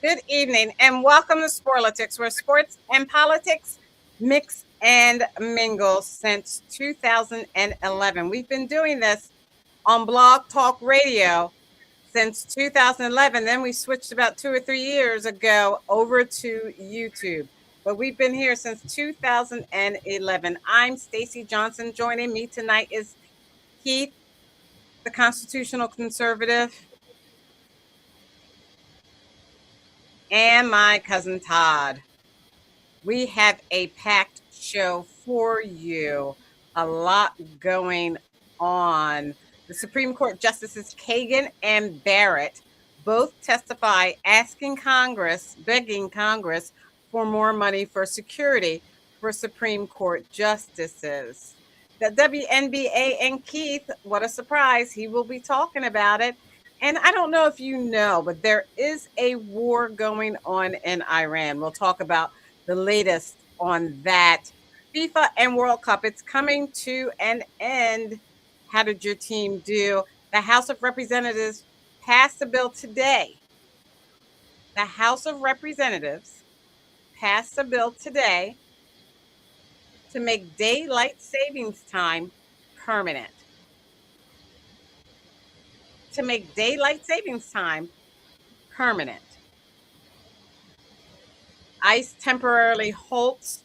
Good evening and welcome to Sporlitiks, where sports and politics mix and mingle since 2011. We've been doing this on Blog Talk Radio since 2011. Then we switched about 2 or 3 years ago over to YouTube. But we've been here since 2011. I'm Stacy Johnson. Joining me tonight is Keith, the constitutional conservative, and my cousin Todd. We have a packed show for you. A lot going on. The Supreme Court Justices Kagan and Barrett both testify begging Congress for more money for security for Supreme Court justices. The WNBA and Keith, what a surprise. He will be talking about it. And I don't know if you know, but there is a war going on in Iran. We'll talk about the latest on that. FIFA and World Cup, it's coming to an end. How did your team do? The House of Representatives passed a bill today. The House of Representatives passed a bill today to make daylight savings time permanent. To make daylight savings time permanent. ICE temporarily halts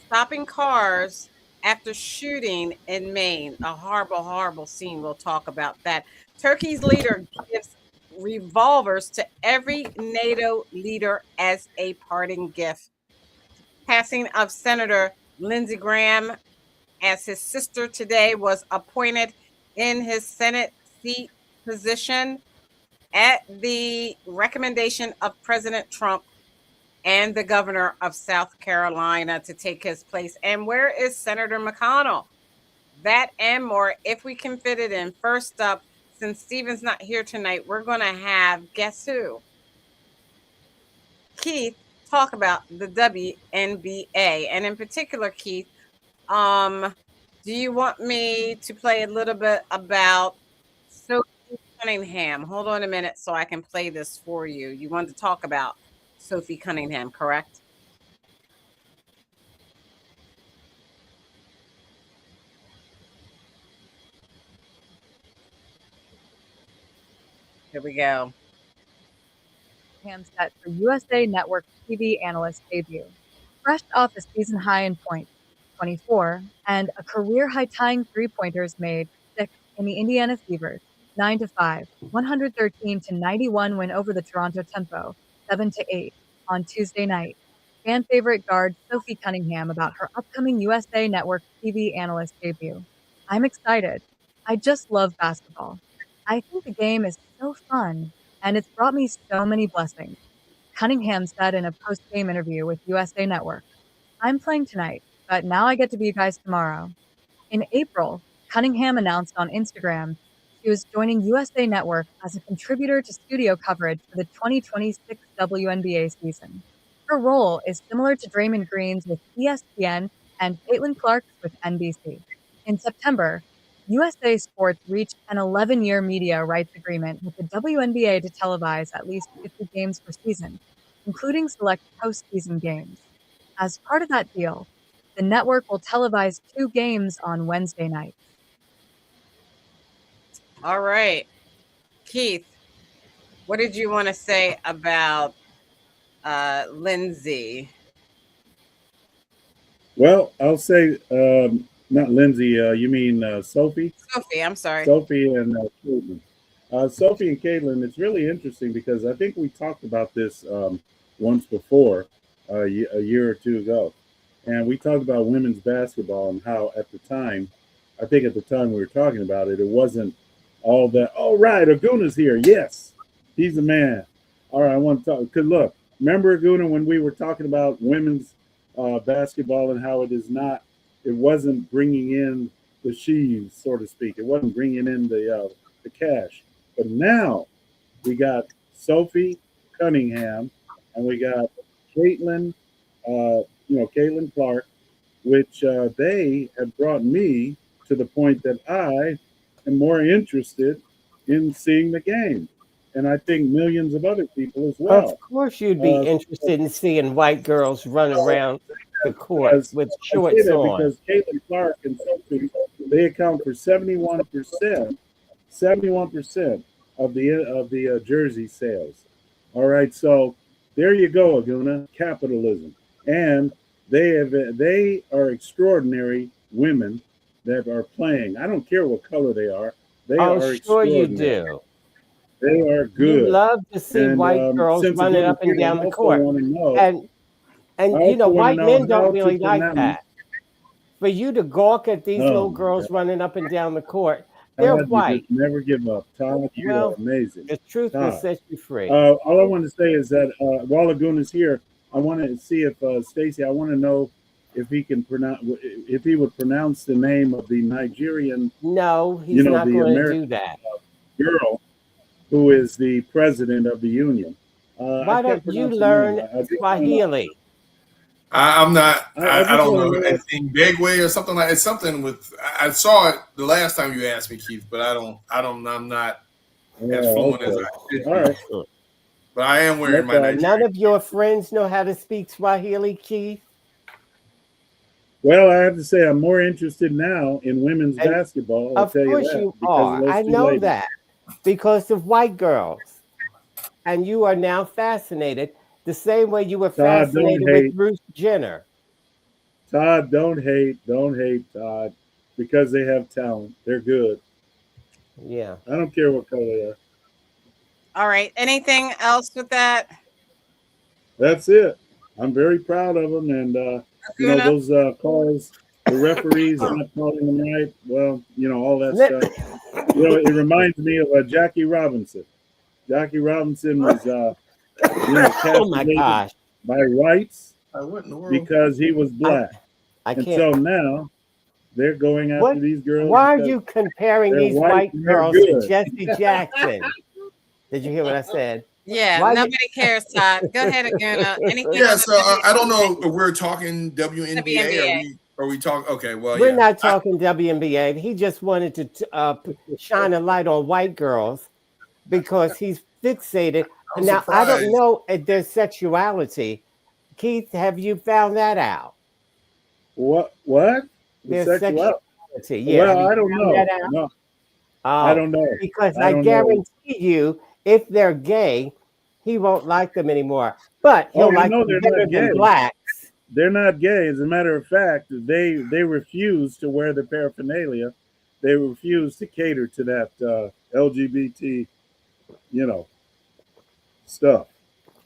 stopping cars after shooting in Maine. A horrible, horrible scene. We'll talk about that. Turkey's leader gives revolvers to every NATO leader as a parting gift. Passing of Senator Lindsey Graham as his sister today was appointed in his Senate seat position at the recommendation of President Trump and the governor of South Carolina to take his place. And where is Senator McConnell? That and more, if we can fit it in. First up, since Stephen's not here tonight, we're going to have, guess who? Keith talk about the WNBA. And in particular, Keith, do you want me to play a little bit about Sophie Cunningham? Hold on a minute so I can play this for you. You wanted to talk about Sophie Cunningham, correct? Here we go. Set for USA Network TV analyst debut. Fresh off a season high in points, 24, and a career high tying three-pointers made 6 in the Indiana Fevers, 9-5, 113-91 win over the Toronto Tempo, 7-8 on Tuesday night. Fan favorite guard Sophie Cunningham about her upcoming USA Network TV analyst debut. I'm excited. I just love basketball. I think the game is so fun, and it's brought me so many blessings. Cunningham said in a post-game interview with USA Network, I'm playing tonight, but now I get to be you guys tomorrow. In April, Cunningham announced on Instagram she was joining USA Network as a contributor to studio coverage for the 2026 WNBA season. Her role is similar to Draymond Green's with ESPN and Caitlin Clark's with NBC. In September, USA Sports reached an 11-year media rights agreement with the WNBA to televise at least 50 games per season, including select postseason games. As part of that deal, the network will televise 2 games on Wednesday nights. All right. Keith, what did you want to say about Lindsay? Well, I'll say not Lindsay. You mean Sophie? Sophie, I'm sorry. Sophie and Caitlin. Sophie and Caitlin. It's really interesting because I think we talked about this once before, a year or two ago, and we talked about women's basketball and how at the time, I think at the time we were talking about it, it wasn't all that. Oh, right, Aguna's here. Yes, he's the man. All right, I want to talk. Because look, remember Aguna when we were talking about women's basketball and how it is not, it wasn't bringing in the sheaves, so to speak. It wasn't bringing in the cash. But now we got Sophie Cunningham and we got Caitlin, Caitlin Clark, which they have brought me to the point that I am more interested in seeing the game. and I think millions of other people as Of well. course, you'd be So, interested in seeing white girls run around the court because with I say shorts that on. because Caitlin Clark and Sophie, they account for 71% of the jersey sales. All right, so there you go, Aguna. Capitalism, and they are extraordinary women that are playing. I don't care what color they are. They Oh, are sure you extraordinary. do. They are You good. love to see And white girls since running Aguna's up and here, down the court. I And you also know, want to white know men don't how to really like pronounce. that. For you to gawk at these Oh little my God, girls running up and down the court, they're Todd, you just white. never give up. Todd, you are Well, amazing. the truth will Todd. set you free. All I want to say is that while Lagoon is here, I want to see if Stacy. I want to know if he can pronounce, if he would pronounce the name of the Nigerian, No, he's not the going to American do that. girl who is the president of the union. I Why don't can't you pronounce her name. learn I just want to know. Swahili? I'm not. I I just don't want know. to know. In Bagway or something like it's something with. I saw it the last time you asked me, Keith, but I don't. I'm not as Oh, fluent as okay. I should All be. right. But I am No wearing my problem. None Nigerian. of your friends know how to speak Swahili, Keith? Well, I have to say I'm more interested now in women's And basketball. I'll of tell you course that you because of are. those I two know ladies. that because of white girls. And you are now fascinated the same way you were Todd, don't fascinated with hate. Bruce Jenner. Todd, don't hate. Don't hate, Todd, because they have talent. They're good. Yeah. I don't care what color they are. All right. Anything else with that? That's it. I'm very proud of them. And, Aguna? those calls, the referees not calling them right, well, all that Let- stuff. It reminds me of Jackie Robinson. Jackie Robinson was, oh my castigated gosh. by whites What in the world? because he was I black. I And can't. so now they're going after What? these girls Why are because you comparing they're these white white and they're girls to good. Jesse Jackson? Did you hear what I said? Yeah, Why you? nobody cares, Todd. Go ahead, Aguna. Anything Yeah. on the So I don't know if we're talking WNBA. WNBA? Are we talking? Okay. Well, We're yeah. not talking WNBA. He just wanted to shine a light on white girls because he's fixated. I'm Now, I don't surprised. know at their sexuality. Keith, have you found that out? What? What? The Their sexuality? sexuality. Yeah, have Well, you I don't found that know. out? No, I Oh, don't know. because I I don't know. guarantee you, if they're gay, he won't like them anymore. But Oh, he'll like no, them they're better not than gay. blacks. They're not gay. As a matter of fact, they refuse to wear the paraphernalia. They refuse to cater to that LGBT, you know, stuff.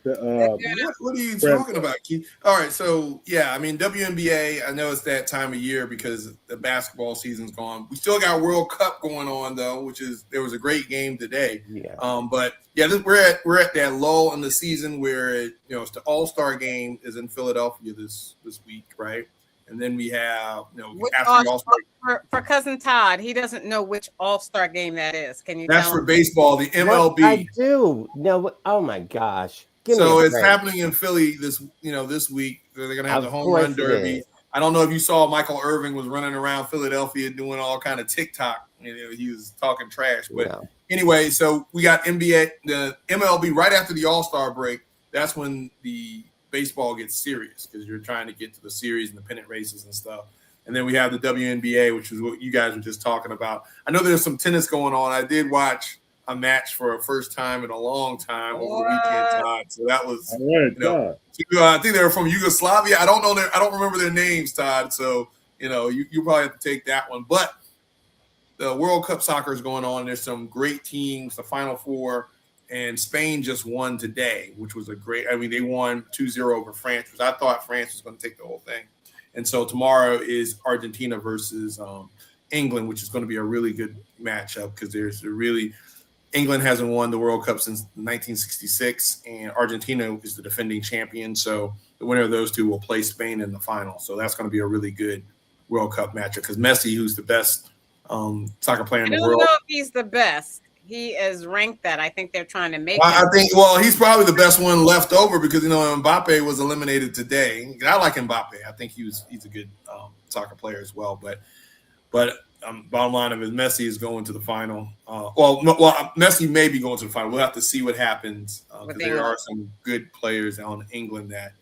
What are you Brent, talking about, Keith? All right, so yeah, I mean WNBA. I know it's that time of year because the basketball season's gone. We still got World Cup going on though, which is there was a great game today. Yeah. But yeah, we're at that lull in the season where it's the All-Star game is in Philadelphia this week, right? And then we have Which after the All-Star. for cousin Todd, he doesn't know which All-Star game that is. Can you That's tell for him? baseball, the What I MLB. do? No. Oh my gosh. Give me a So it's break. happening in Philly this week. They're going to have the Of home run course it derby. is. I don't know if you saw Michael Irving was running around Philadelphia doing all kind of TikTok. He was talking trash. But No. anyway, so we got the MLB right after the All-Star break. That's when the baseball gets serious because you're trying to get to the series and the pennant races and stuff. And then we have the WNBA, which is what you guys were just talking about. I know there's some tennis going on. I did watch a match for a first time in a long time over the weekend, Todd. So that was, all right, Todd. I think they were from Yugoslavia. I don't know I don't remember their names, Todd. So you probably have to take that one. But the World Cup soccer is going on. There's some great teams, the Final Four, and Spain just won today, which was a great. I mean, they won 2-0 over France, which I thought France was going to take the whole thing. And so tomorrow is Argentina versus England, which is going to be a really good matchup because England hasn't won the World Cup since 1966, and Argentina is the defending champion. So the winner of those two will play Spain in the final. So that's going to be a really good World Cup matchup because Messi, who's the best soccer player in the world. I don't know if he's the best. He is ranked that. I think they're trying to make him. I think, he's probably the best one left over because, Mbappe was eliminated today. I like Mbappe. I think he's a good soccer player as well. But bottom line of it, Messi is going to the final. Messi may be going to the final. We'll have to see what happens because there are some good players on England that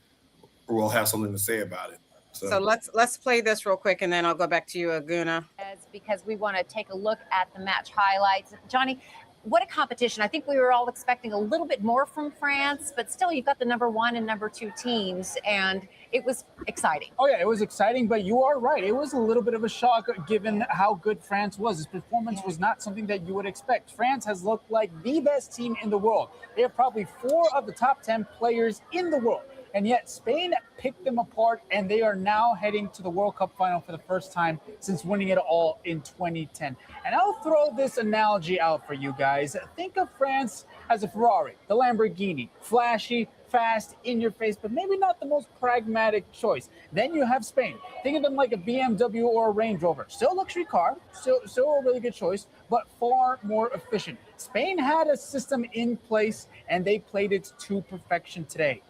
will have something to say about it. So let's play this real quick, and then I'll go back to you, Aguna. Because we want to take a look at the match highlights. Johnny, what a competition. I think we were all expecting a little bit more from France, but still you've got the number 1 and number 2 teams, and it was exciting. Oh, yeah, it was exciting, but you are right. It was a little bit of a shock given how good France was. His performance was not something that you would expect. France has looked like the best team in the world. They have probably 4 of the top 10 players in the world. And yet Spain picked them apart, and they are now heading to the World Cup final for the first time since winning it all in 2010. And I'll throw this analogy out for you guys. Think of France as a Ferrari, the Lamborghini, flashy, fast, in your face, but maybe not the most pragmatic choice. Then you have Spain. Think of them like a BMW or a Range Rover. Still a luxury car, still a really good choice, but far more efficient. Spain had a system in place, and they played it to perfection today.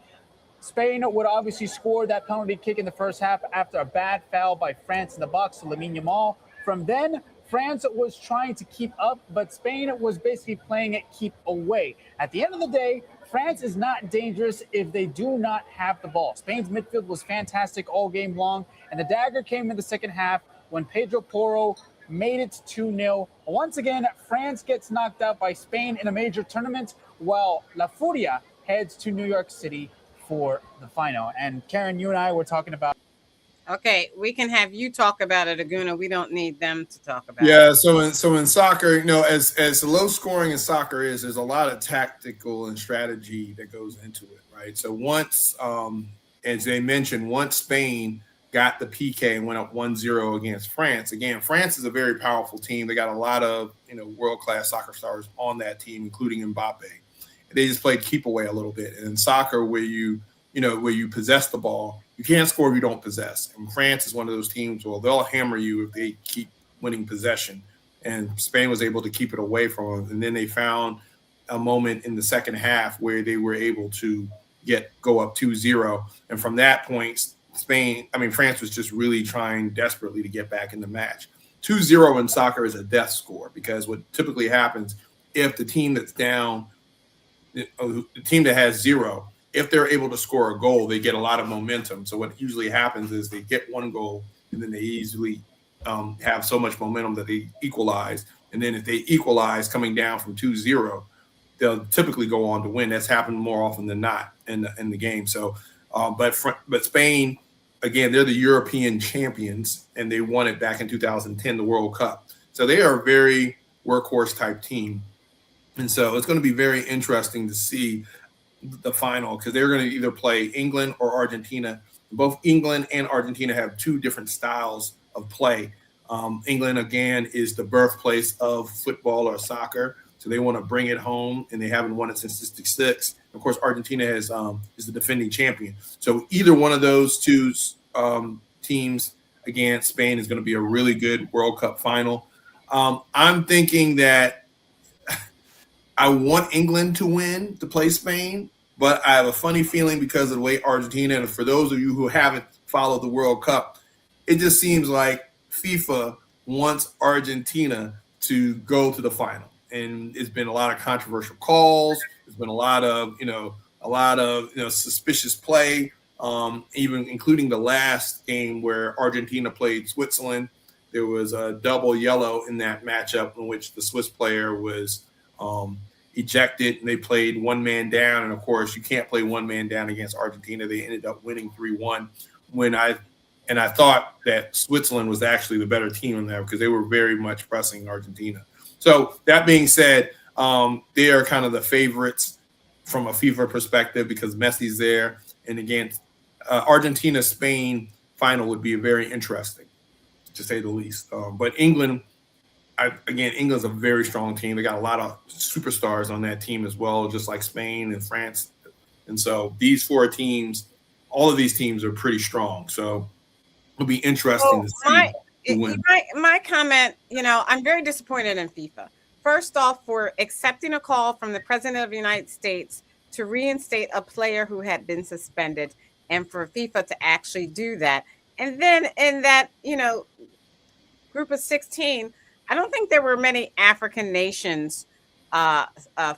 Spain would obviously score that penalty kick in the first half after a bad foul by France in the box to Lamine Yamal. From then, France was trying to keep up, but Spain was basically playing it keep away. At the end of the day, France is not dangerous if they do not have the ball. Spain's midfield was fantastic all game long, and the dagger came in the second half when Pedro Porro made it 2-0. Once again, France gets knocked out by Spain in a major tournament, while La Furia heads to New York City for the final. And Karen, you and I were talking about. Okay, we can have you talk about it, Aguna. We don't need them to talk about it. Yeah, so in soccer, as low scoring as soccer is, there's a lot of tactical and strategy that goes into it, right? So once, as they mentioned, once Spain got the PK and went up 1-0 against France. Again, France is a very powerful team. They got a lot of world-class soccer stars on that team, including Mbappe. They just played keep away a little bit. And in soccer, where you possess the ball, you can't score if you don't possess. And France is one of those teams where they'll hammer you if they keep winning possession. And Spain was able to keep it away from them. And then they found a moment in the second half where they were able to go up 2-0. And from that point, France was just really trying desperately to get back in the match. 2-0 in soccer is a death score, because what typically happens if the team that's down, the team that has 0, if they're able to score a goal, they get a lot of momentum. So what usually happens is they get 1 goal, and then they easily have so much momentum that they equalize. And then if they equalize coming down from 2-0, they'll typically go on to win. That's happened more often than not in the game. So, but Spain, again, they're the European champions, and they won it back in 2010, the World Cup. So they are a very workhorse type team. And so it's going to be very interesting to see the final, because they're going to either play England or Argentina. Both England and Argentina have 2 different styles of play. England, again, is the birthplace of football or soccer, so they want to bring it home, and they haven't won it since '66. Of course, Argentina is the defending champion. So either one of those 2 teams against Spain is going to be a really good World Cup final. I'm thinking that I want England to win, to play Spain, but I have a funny feeling because of the way Argentina, and for those of you who haven't followed the World Cup, it just seems like FIFA wants Argentina to go to the final. And it's been a lot of controversial calls. There's been a lot of suspicious play, even including the last game where Argentina played Switzerland. There was a double yellow in that matchup in which the Swiss player was ejected, and they played 1 man down. And of course, you can't play 1 man down against Argentina. They ended up winning 3-1. I thought that Switzerland was actually the better team in there, because they were very much pressing Argentina. So that being said, they are kind of the favorites from a FIFA perspective because Messi's there. And again, Argentina-Spain final would be very interesting, to say the least. But England. England's a very strong team. They got a lot of superstars on that team as well, just like Spain and France. And so these 4 teams, all of these teams are pretty strong. So it'll be interesting to see. My comment, I'm very disappointed in FIFA. First off, for accepting a call from the President of the United States to reinstate a player who had been suspended, and for FIFA to actually do that. And then in that, group of 16, I don't think there were many African nations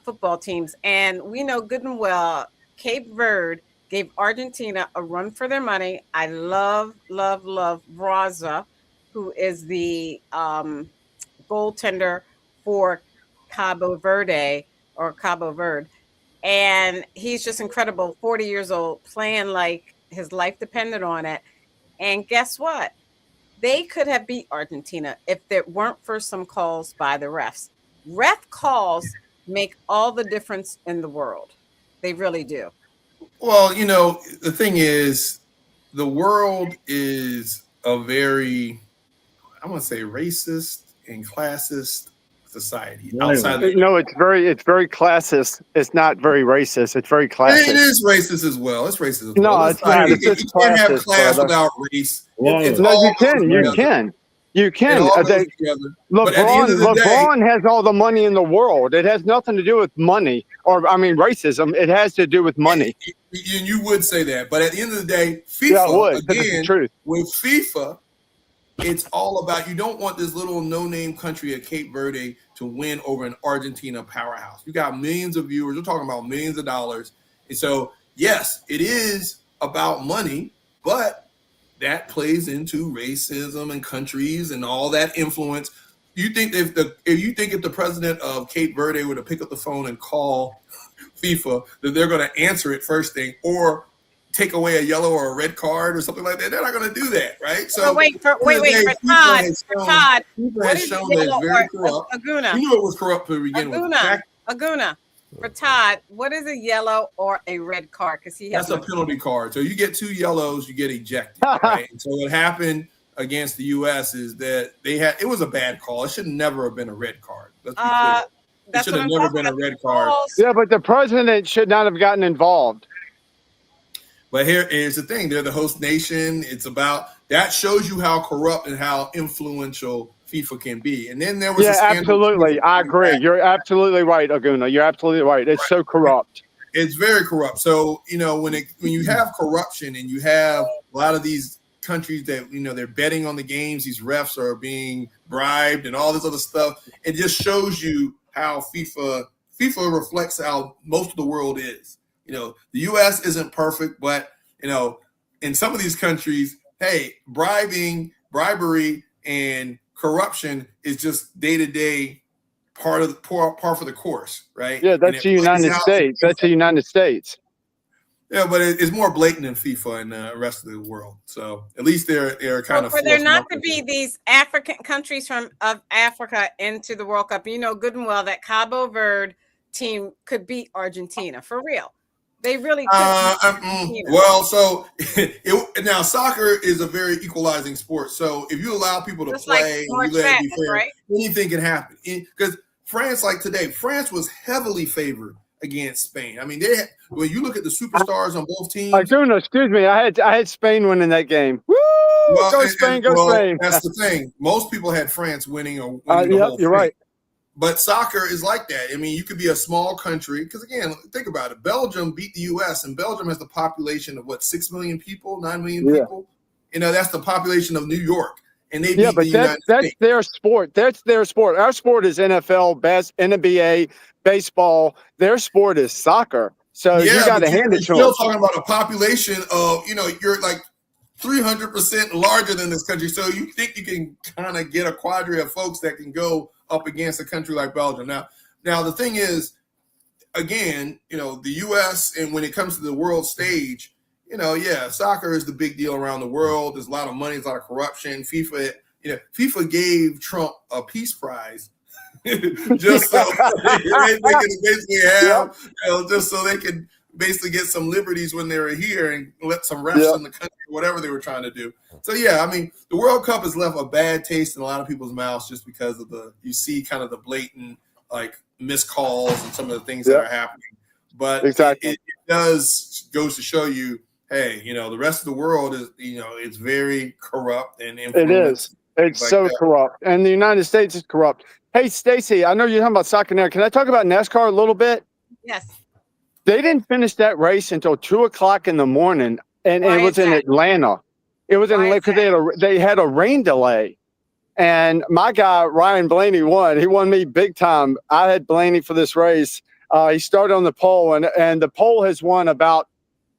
football teams. And we know good and well, Cape Verde gave Argentina a run for their money. I love Braza, who is the goaltender for Cabo Verde. And he's just incredible, 40 years old, playing like his life depended on it. And guess what? They could have beat Argentina if there weren't for some calls by the refs. Ref calls make all the difference in the world. They really do. Well, the thing is, the world is a very, I want to say, racist and classist society. Outside of No, it's very classist. It's not very racist. It's very classist. It is racist as well. It's racist as well. No, it's not. It's just you can't have classist, class brother. without race. No, you can. You can. LeBron has all the money in the world. It has nothing to do with money racism. It has to do with money. And you would say that, but at the end of the day, FIFA, again, with FIFA, it's all about, you don't want this little no-name country of Cape Verde to win over an Argentina powerhouse. You got millions of viewers. We're talking about millions of dollars. And so, yes, it is about money, but that plays into racism and countries and all that influence. You think if the president of Cape Verde were to pick up the phone and call FIFA, that they're going to answer it first thing, or take away a yellow or a red card or something like that? They're not going to do that, right? So wait for Todd. FIFA has shown that it's very corrupt. Aguna. You knew it was corrupt to begin with. Aguna. For Todd, what is a yellow or a red card? Because that's a penalty card. So you get 2 yellows, you get ejected. Right? And so what happened against the U.S. is that it was a bad call. It should never have been a red card. Let's be clear. It should have never been a red card. Yeah, but the president should not have gotten involved. But here's the thing. They're the host nation. It's about, that shows you how corrupt and how influential FIFA can be. And then there was a scandal. Absolutely. I agree. You're absolutely right, Aguna. You're absolutely right. It's so corrupt. It's very corrupt. So, when you have corruption and you have a lot of these countries that, they're betting on the games, these refs are being bribed and all this other stuff, it just shows you how FIFA reflects how most of the world is. The U.S. isn't perfect, but, in some of these countries, hey, bribery and corruption is just day-to-day part for the course, right? Yeah, that's the United States. That's the United States. Yeah, but it's more blatant than FIFA and the rest of the world. So at least they're kind of. For there not to be these African countries of Africa into the World Cup, you know good and well that Cabo Verde team could beat Argentina for real. They really could. Well, so now soccer is a very equalizing sport. So if you allow people to play, and you let it be fair, right? Anything can happen. Because France, like today, France was heavily favored against Spain. I mean, when you look at the superstars on both teams. Excuse me, I had Spain winning that game. Woo! Go Spain! That's the thing. Most people had France winning or winning the whole thing. You're right. But soccer is like that. I mean, you could be a small country because, again, think about it. Belgium beat the U.S. and Belgium has the population of 6 million people, 9 million people. That's the population of New York, and they beat the United States. That's their sport. That's their sport. Our sport is NFL, NBA, baseball. Their sport is soccer. So you got to hand it to them. You're still talking about a population of, you're like 300% larger than this country. So you think you can kind of get a cadre of folks that can go up against a country like Belgium. Now the thing is, again, the U.S. and when it comes to the world stage, soccer is the big deal around the world. There's a lot of money, there's a lot of corruption. FIFA gave Trump a peace prize just so they can basically have, just so they could basically get some liberties when they were here and let some refs in the country, whatever they were trying to do. So, I mean, the World Cup has left a bad taste in a lot of people's mouths just because of you see kind of the blatant, missed calls and some of the things that are happening. But it goes to show you, hey, the rest of the world is, it's very corrupt and influenced. It is. It's so corrupt. And the United States is corrupt. Hey, Stacey, I know you're talking about soccer now. Can I talk about NASCAR a little bit? Yes. They didn't finish that race until 2:00 in the morning, and it was in Atlanta. It was in because they had a rain delay, And my guy, Ryan Blaney, won. He won me big time. I had Blaney for this race. He started on the pole, and the pole has won about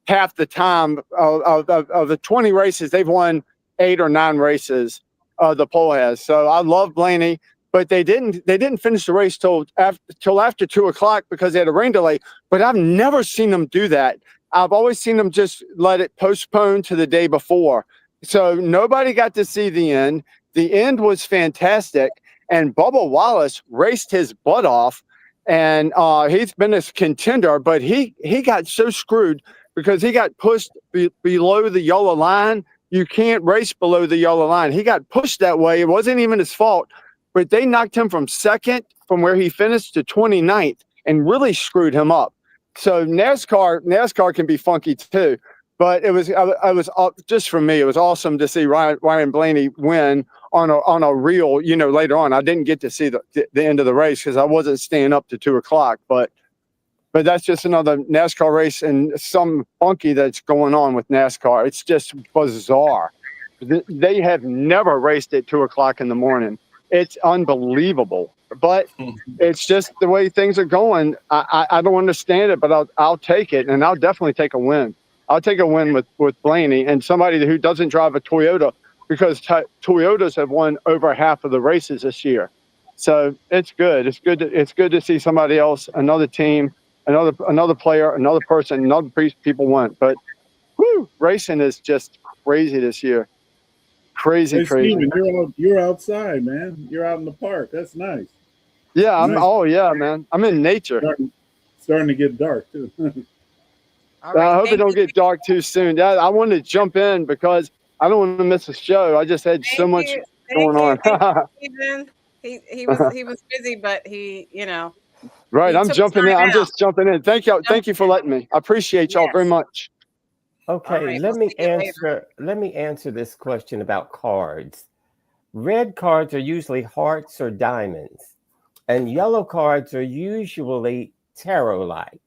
half the time of the 20 races. They've won 8 or 9 races. The pole has. So I love Blaney, but they didn't finish the race till after 2 o'clock because they had a rain delay. But I've never seen them do that. I've always seen them just let it postpone to the day before. So nobody got to see the end. The end was fantastic. And Bubba Wallace raced his butt off. And he's been a contender, but he got so screwed because he got pushed below the yellow line. You can't race below the yellow line. He got pushed that way. It wasn't even his fault, but they knocked him from second from where he finished to 29th and really screwed him up. So NASCAR can be funky too, but I was just for me, it was awesome to see Ryan Blaney win on a reel, later on. I didn't get to see the end of the race because I wasn't staying up to 2 o'clock, but that's just another NASCAR race and some funky that's going on with NASCAR. It's just bizarre. They have never raced at 2 o'clock in the morning. It's unbelievable, but it's just the way things are going. I don't understand it, but I'll take it, and I'll definitely take a win. I'll take a win with Blaney and somebody who doesn't drive a Toyota, because Toyotas have won over half of the races this year. So it's good. It's good to see somebody else, another team, another player, another person, another people win. But racing is just crazy this year. Crazy. Steven, you're outside, man. You're out in the park. That's nice. Yeah, man. I'm in nature. Starting to get dark too. I hope it don't get dark too soon. I wanted to jump in because I don't want to miss a show. I just had so much going on. He was busy, but he. Right, I'm jumping in. I'm just jumping in. Thank you for letting me. I appreciate y'all very much. Okay, right, let me answer this question about cards. Red cards are usually hearts or diamonds, and yellow cards are usually tarot-like.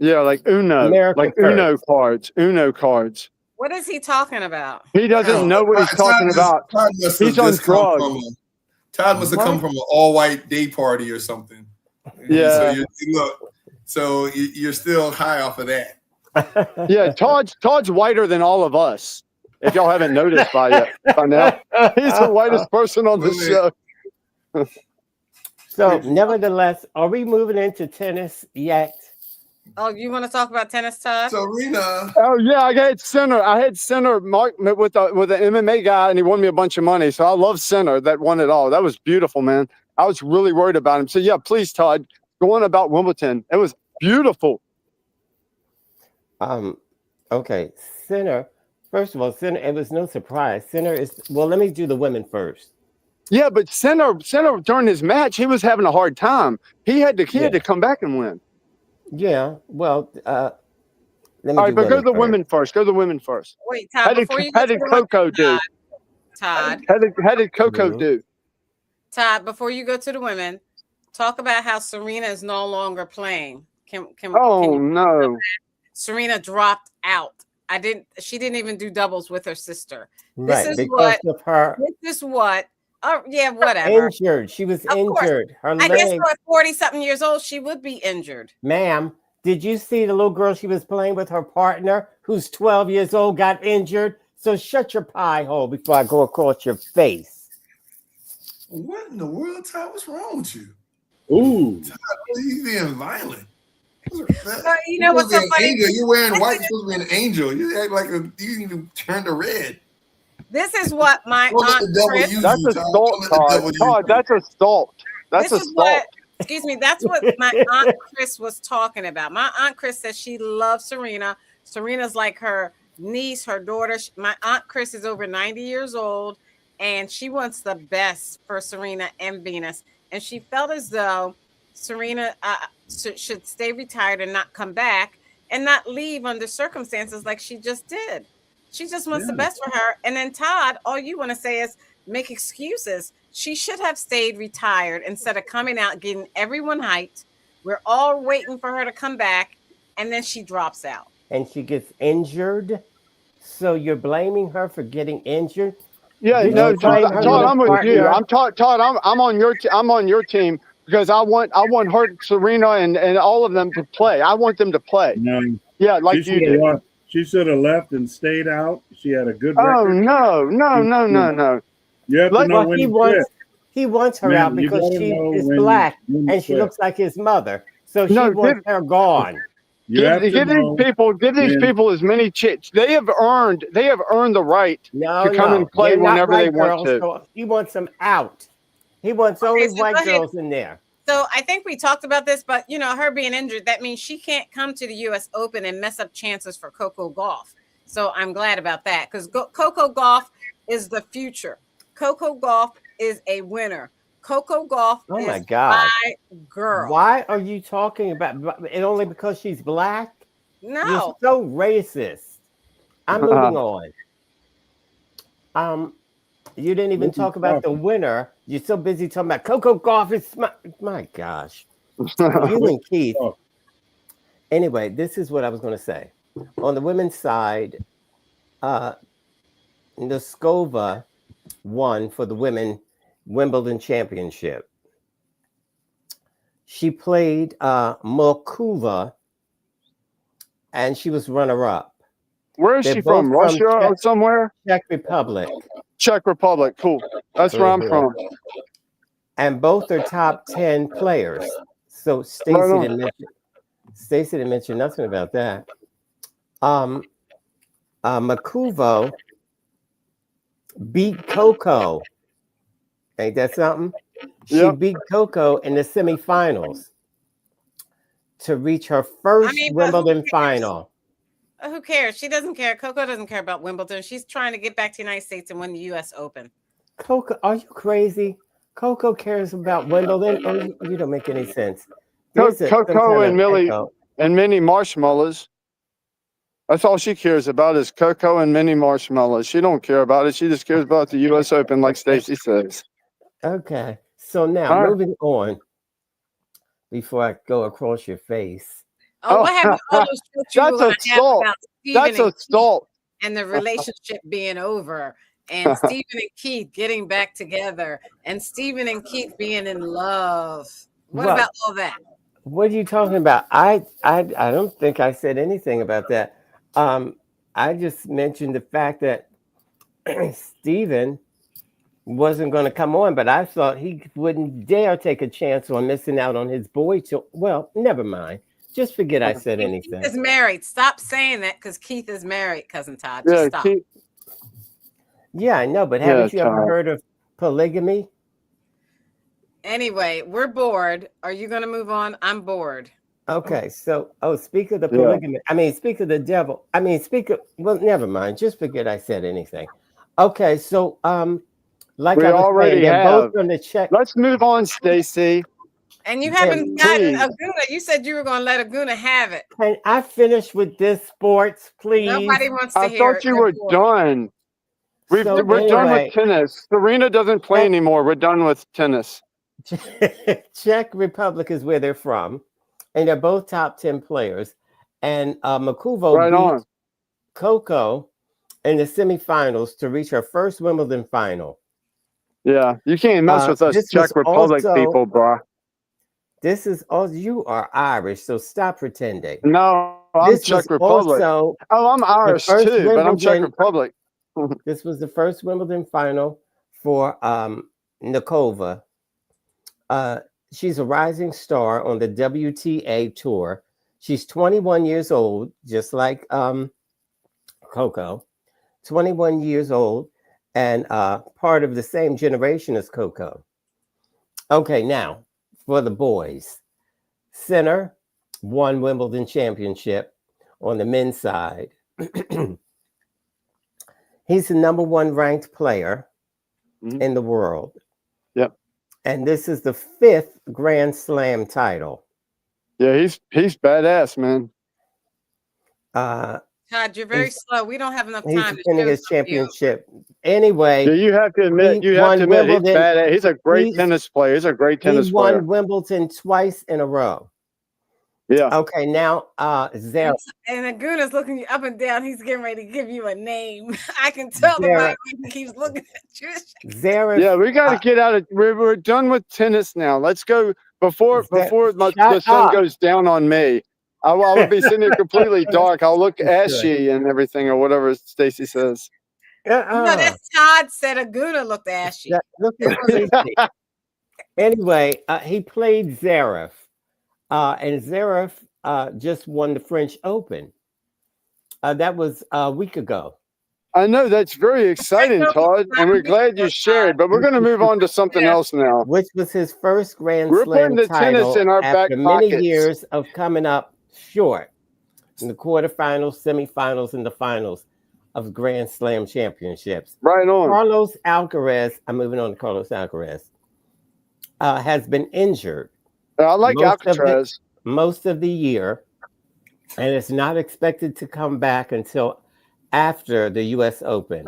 Yeah, like Uno, Uno cards. What is he talking about? He doesn't know what he's talking about. He's on drugs. Todd must have come from an all-white day party or something. Yeah. So you're still high off of that. Yeah, Todd's whiter than all of us. If y'all haven't noticed by now, he's the whitest person on the show. So, nevertheless, are we moving into tennis yet? Oh, you want to talk about tennis, Todd? Serena. Oh yeah, I had Sinner Mark with an MMA guy, and he won me a bunch of money. So I love Sinner. That won it all. That was beautiful, man. I was really worried about him. So yeah, please, Todd, go on about Wimbledon. It was beautiful. Okay, Sinner. First of all, Sinner. It was no surprise. Sinner is. Well, let me do the women first. Yeah, but Sinner during his match, he was having a hard time. He had to come back and win. Yeah. Well, let me. All right, but go to the women first. Wait, Todd. How did Coco do? Todd. How did Coco do? Todd, before you go to the women, talk about how Serena is no longer playing. No. Serena dropped out. She didn't even do doubles with her sister. Right, This is what. Oh yeah, whatever. Injured. She was injured. Her I guess at 40-something years old, she would be injured. Ma'am, did you see the little girl she was playing with, her partner, who's 12 years old, got injured? So shut your pie hole before I go across your face. What in the world, Todd? What's wrong with you? Ooh. Todd, he's being violent. You know what's so funny? You're wearing white. You're supposed to be an angel. You act like you even turned to red. This is what my aunt Chris. That's assault, Todd. That's assault. Excuse me. That's what my aunt Chris was talking about. My aunt Chris says she loves Serena. Serena's like her niece, her daughter. My aunt Chris is over 90 years old, and she wants the best for Serena and Venus. And she felt as though Serena should stay retired and not come back and not leave under circumstances like she just did. She just wants the best for her. And then Todd, all you want to say is make excuses. She should have stayed retired instead of coming out, getting everyone hyped. We're all waiting for her to come back, and then she drops out. And she gets injured. So you're blaming her for getting injured? Yeah, Did no, she Todd, play her Todd, little I'm with you. partner? I'm on your team because I want her, Serena, and all of them to play. I want them to play. No, Yeah, she like you should have do. left. She should have left and stayed out. She had a good Oh record. no, no, You, no, no, you, no. you have to Let know Well, when to quit. he wants her out Man, you because gotta she know is when black to and she quit. looks like his mother. So she no wants her gone. You have to give know these when. people as many chits. They have earned the right to come and play They're not whenever they white want girls. to. So he wants them out. He wants Okay, only so white go ahead. girls in there. So I think we talked about this, but her being injured, that means she can't come to the U.S. Open and mess up chances for Coco Gauff. So I'm glad about that because Coco Gauff is the future. Coco Gauff is a winner. Coco Gauff Oh my is God. my girl. Why are you talking about it only because she's black? You're No, so racist. I'm moving on. You didn't even This is talk about the awesome. winner. You're so busy talking about Coco Gauff is my gosh. You and Keith. Oh, Anyway, this is what I was going to say. On the women's side, Noskova won for the women Wimbledon championship. She played Mokova, and she was runner-up. Where is They're she both from? Russia or somewhere? Czech Republic. Czech Republic. Cool. That's where I'm from. And both are top 10 players. So Stacey Right didn't mention nothing about that. Makuvo beat Coco. Ain't that something? She beat Coco in the semifinals to reach her first Wimbledon final. Who cares? She doesn't care. Coco doesn't care about Wimbledon. She's trying to get back to the United States and win the U.S. Open. Coco, are you crazy? Coco cares about Wimbledon? Oh, you don't make any sense. Coco and Millie and Minnie Marshmallows. That's all she cares about is Coco and Minnie Marshmallows. She don't care about it. She just cares about the U.S. Open, like Stacey says. Okay. So now moving on. Before I go across your face. Oh, what happened to all those jokes you were going to have about That's a salt. And the relationship being over, and Stephen and Keith getting back together, and Stephen and Keith being in love? What about all that? What are you talking about? I don't think I said anything about that. I just mentioned the fact that Stephen wasn't going to come on, but I thought he wouldn't dare take a chance on missing out on his boy. Well, never mind. Just forget I said anything. Keith is married. Stop saying that because Keith is married, Cousin Todd. Just stop. Yeah, I know, but haven't you ever heard of polygamy? Anyway, we're bored. Are you going to move on? I'm bored. Okay, so speak of the polygamy. I mean, speak of the devil. I mean, well, never mind. Just forget I said anything. Okay, so like we I was already saying, they're have. both going to check. Let's move on, Stacey. And you haven't gotten Aguna. You said you were going to let Aguna have it. Can I finish with this sports, please? Nobody wants to hear it. I thought you were done. We're done with tennis. Serena doesn't play anymore. We're done with tennis. Czech Republic is where they're from, and they're both top 10 players. And Makuvo beat Coco in the semifinals to reach her first Wimbledon final. Yeah, you can't mess with us Czech Republic people, bro. This is also, you are Irish, so stop pretending. No, I'm Czech Republic. I'm Irish too, but I'm Czech Republic. This was the first Wimbledon final for Nikova. She's a rising star on the WTA tour. She's 21 years old, just like Coco. 21 years old and part of the same generation as Coco. Okay, now for the boys. Sinner won Wimbledon championship on the men's side. He's the number 1 ranked player in the world. Yep. And this is the 5th Grand Slam title. Yeah, he's badass, man. Todd, you're very slow. We don't have enough time to win his championship. Anyway, you have to admit, he's badass. He's a great tennis player. He's a great tennis player. He won Wimbledon twice in a row. Yeah. Okay, now Zara. And Aguna's looking you up and down. He's getting ready to give you a name. I can tell the Zara. way he keeps looking at you. Zara. Yeah, we got to get out of. We're done with tennis now. Let's go before the Shut sun up. goes down on me. I will be sitting here completely dark. I'll look ashy and everything, or whatever Stacy says. No, that's Todd said Aguna looked ashy. Look at Stacy. Anyway, he played Zverev, and Zverev just won the French Open. That was a week ago. I know, that's very exciting, Todd, and we're glad you shared. But we're going to move on to something else now. Which was his first Grand We're Slam putting the title tennis in our back after many pockets. years of coming up short in the quarterfinals, semifinals, and the finals of Grand Slam championships. Right on. Carlos Alcaraz, I'm moving on to Carlos Alcaraz, has been injured. I like Alcatraz. Most of the year, and it's not expected to come back until after the U.S. Open,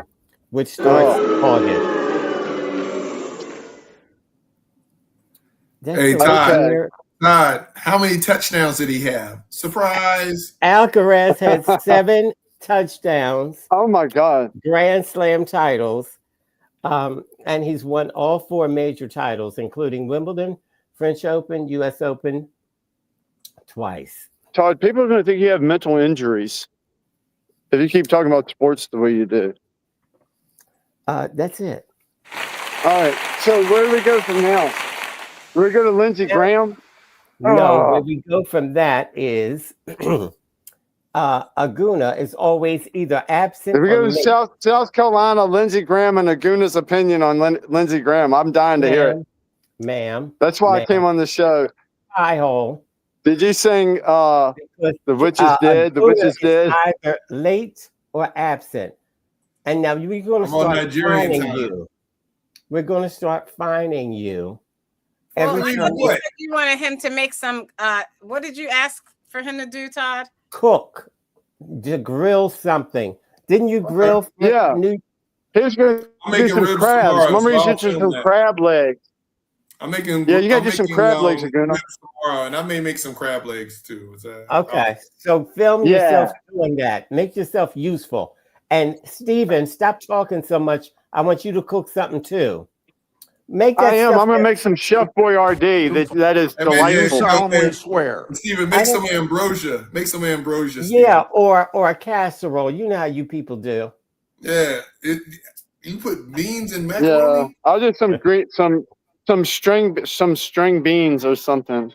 which starts August. Hey, Todd, Todd, how many touchdowns did he have? Surprise. Alcaraz had 7 touchdowns. Oh, my God. Grand Slam titles. And he's won all 4 major titles, including Wimbledon, French Open, U.S. Open, twice. Todd, people are going to think you have mental injuries if you keep talking about sports the way you do. That's it. All right. So where do we go from now? Do we go to Lindsey Graham? No, where we go from that is Aguna is always either absent. If we go to South Carolina, Lindsey Graham and Aguna's opinion on Lindsey Graham, I'm dying to hear it. Ma'am. That's why I came on the show. Hi hole. Did you sing The Witch is Dead? The Witch is Dead? Either late or absent. And now we're going to start fining you. We're going to start fining you. Well, you said you wanted him to make some, what did you ask for him to do, Todd? Cook. To grill something. Didn't you grill? Yeah. He's going to do some crabs. Remember he's doing some crab legs. I'm making. Yeah, you got to do some crab legs again. Tomorrow, and I may make some crab legs too. Okay, so film yourself doing that. Make yourself useful. And Steven, stop talking so much. I want you to cook something too. Make that. I'm going to make some Chef Boyardee. That is delightful. I solemnly swear. Steven, make some ambrosia. Make some ambrosia. Steven. Yeah, or a casserole. You know how you people do. Yeah, you put beans and macaroni. Yeah, I'll do some string beans or something.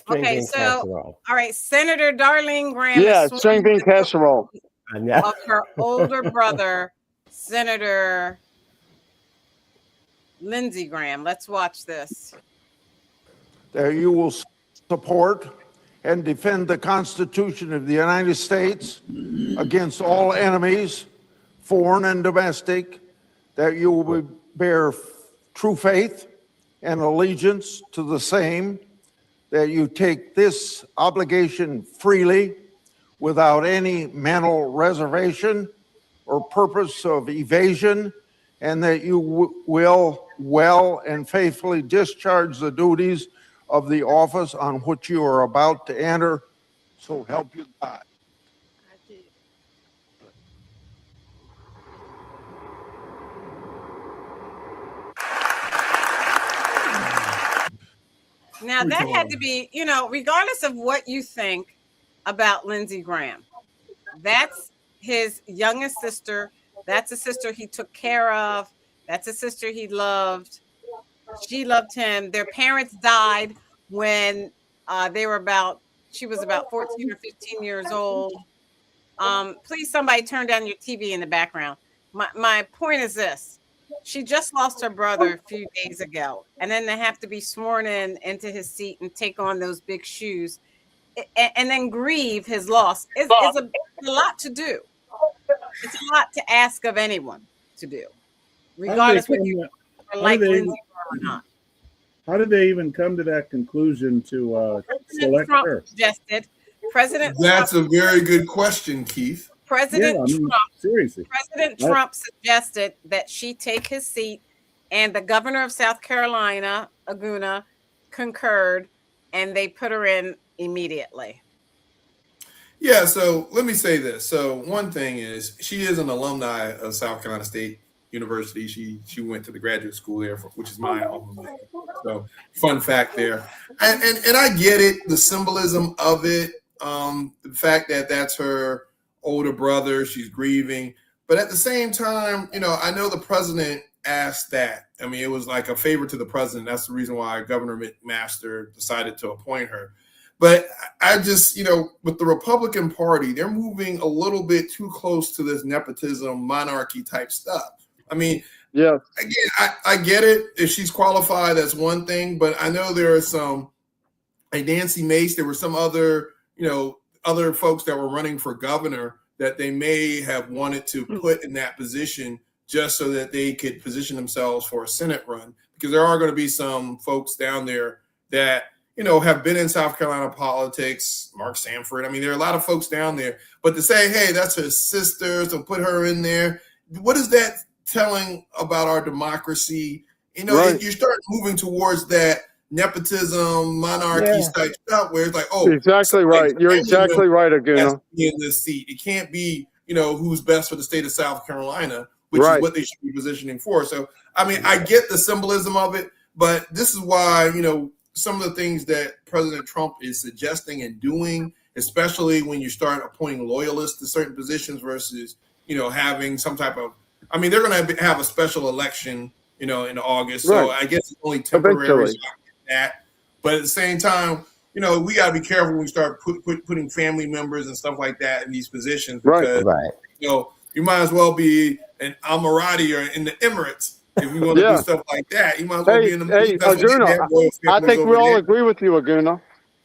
Okay, so all right, Senator Darlene Graham. Yeah, string bean casserole. Of her older brother, Senator Lindsey Graham. Let's watch this. That you will support and defend the Constitution of the United States against all enemies, foreign and domestic. That you will bear true faith and allegiance to the same, that you take this obligation freely without any mental reservation or purpose of evasion, and that you will well and faithfully discharge the duties of the office on which you are about to enter. So help you God. Now that had to be, regardless of what you think about Lindsey Graham, that's his youngest sister. That's a sister he took care of. That's a sister he loved. She loved him. Their parents died when she was about 14 or 15 years old. Please, somebody turn down your TV in the background. My point is this. She just lost her brother a few days ago, and then they have to be sworn into his seat and take on those big shoes, and then grieve his loss. It's a lot to do. It's a lot to ask of anyone to do, regardless whether you like Lindsey or not. How did they even come to that conclusion to select her? That's a very good question, Keith. President Trump suggested that she take his seat, and the governor of South Carolina, Aguna, concurred, and they put her in, immediately? Yeah, so let me say this. So one thing is she is an alumni of South Carolina State University. She went to the graduate school there, which is my alma mater. So fun fact there. And I get it, the symbolism of it, the fact that that's her older brother, she's grieving. But at the same time, I know the president asked that. I mean, it was like a favor to the president. That's the reason why Governor McMaster decided to appoint her. But I just, with the Republican Party, they're moving a little bit too close to this nepotism, monarchy type stuff. I mean, yeah. Again, I get it. If she's qualified, that's one thing. But I know there are some, like Nancy Mace, there were some other, other folks that were running for governor that they may have wanted to put in that position just so that they could position themselves for a Senate run. Because there are going to be some folks down there that, have been in South Carolina politics, Mark Sanford. I mean, there are a lot of folks down there. But to say, hey, that's her sister, so put her in there, what is that telling about our democracy? Right. You start moving towards that nepotism, monarchy type stuff where it's like, oh, exactly right. You're exactly right, Aguna. In this seat, it can't be, who's best for the state of South Carolina, which is what they should be positioning for. So, I mean, I get the symbolism of it, but this is why, some of the things that President Trump is suggesting and doing, especially when you start appointing loyalists to certain positions versus, having some type of, I mean, they're going to have a special election, in August. So I guess it's only temporary. So that, but at the same time, we got to be careful when we start putting family members and stuff like that in these positions because, you might as well be an Almirati or in the Emirates. If we want to do stuff like that, you might as well be in the Aguna, I think we all agree with you, Aguna.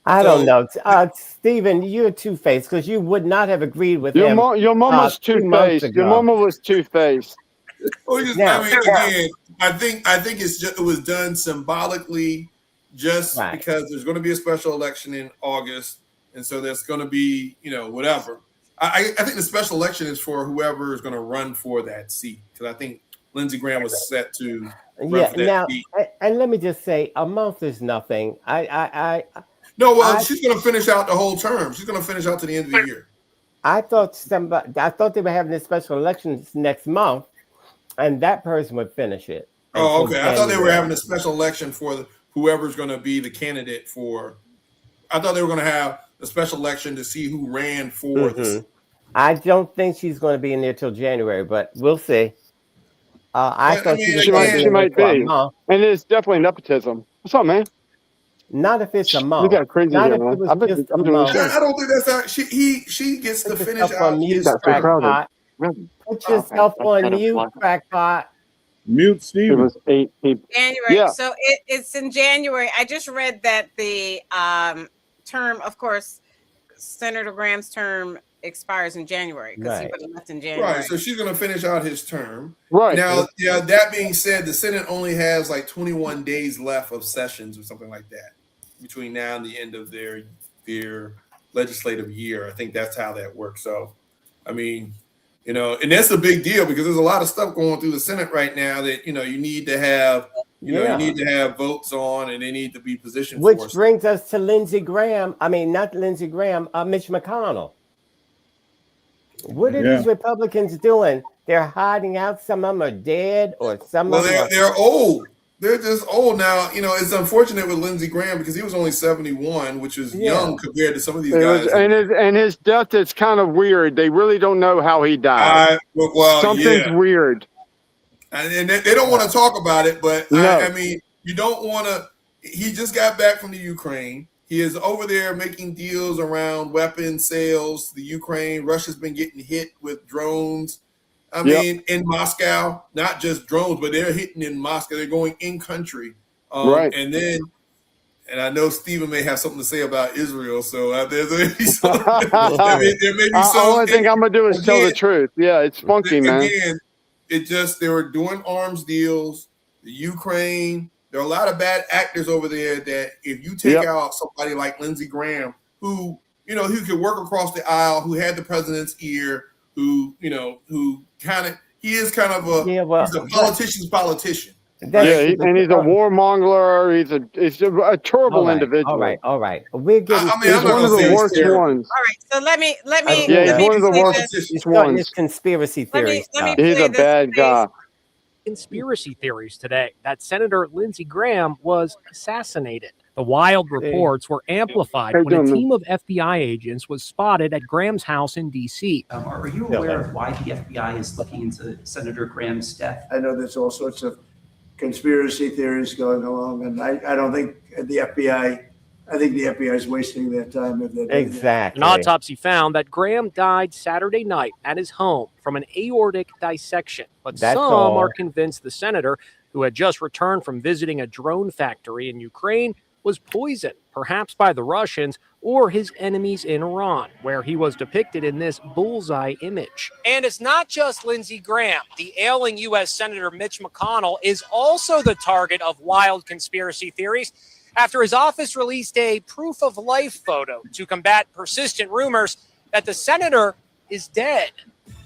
I don't know. Stephen, you're two-faced because you would not have agreed with him. Your mama's two-faced. Your mama was two-faced. I mean, again, I think it was done symbolically just because there's going to be a special election in August. And so there's going to be, whatever. I think the special election is for whoever is going to run for that seat because I think Lindsey Graham was set to run for that seat. And let me just say, a month is nothing. She's going to finish out the whole term. She's going to finish out to the end of the year. I thought they were having this special elections next month, and that person would finish it. Oh, okay. I thought they were having a special election for whoever's going to be the candidate for. I thought they were going to have a special election to see who ran for this. I don't think she's going to be in there till January, but we'll see. I thought she might be, and it's definitely nepotism. What's up, man? Not if it's a month. You got crazy Not here, if man. it was just a month. I don't think that's how she gets to finish out. Put yourself on mute, crackpot. Mute Steve. It was 8 people. January. Yeah. So it's in January. I just read that the term, of course, Senator Graham's term expires in January because he would have left in January. Right. So she's going to finish out his term. Right. Now, that being said, the Senate only has like 21 days left of sessions or something like that between now and the end of their legislative year. I think that's how that works. So, I mean, and that's a big deal because there's a lot of stuff going through the Senate right now that, you need to have, you need to have votes on and they need to be positioned for. Which brings us to Lindsey Graham. I mean, not Lindsey Graham, Mitch McConnell. What are these Republicans doing? They're hiding out. Some of them are dead or some of them they're old. They're just old now. It's unfortunate with Lindsey Graham because he was only 71, which is young compared to some of these guys. And his death is kind of weird. They really don't know how he died. Something's weird. And they don't want to talk about it, but I mean, you don't want to. He just got back from the Ukraine. He is over there making deals around weapon sales to the Ukraine. Russia's been getting hit with drones. I mean, in Moscow, not just drones, but they're hitting in Moscow. They're going in country. And then, and I know Stephen may have something to say about Israel. So there may be some. The only thing I'm going to do is tell the truth. Yeah, it's funky, man. Again, they were doing arms deals. The Ukraine. There are a lot of bad actors over there that if you take out somebody like Lindsey Graham, who could work across the aisle, who had the president's ear, who is kind of he's a politician's politician. And he's a warmonger. He's a terrible individual. All right. We're getting. He's one of the worst ones. All right, so let me he's one of the worst ones. His conspiracy theories. He's a bad guy. Conspiracy theories today that Senator Lindsey Graham was assassinated. The wild reports were amplified when a team of FBI agents was spotted at Graham's house in D.C. Are you aware of why the FBI is looking into Senator Graham's death? I know there's all sorts of conspiracy theories going along, and I don't think the FBI. I think the FBI is wasting their time. Exactly. An autopsy found that Graham died Saturday night at his home from an aortic dissection. But some are convinced the senator, who had just returned from visiting a drone factory in Ukraine, was poisoned, perhaps by the Russians or his enemies in Iran, where he was depicted in this bullseye image. And it's not just Lindsey Graham. The ailing U.S. Senator Mitch McConnell is also the target of wild conspiracy theories after his office released a proof of life photo to combat persistent rumors that the senator is dead.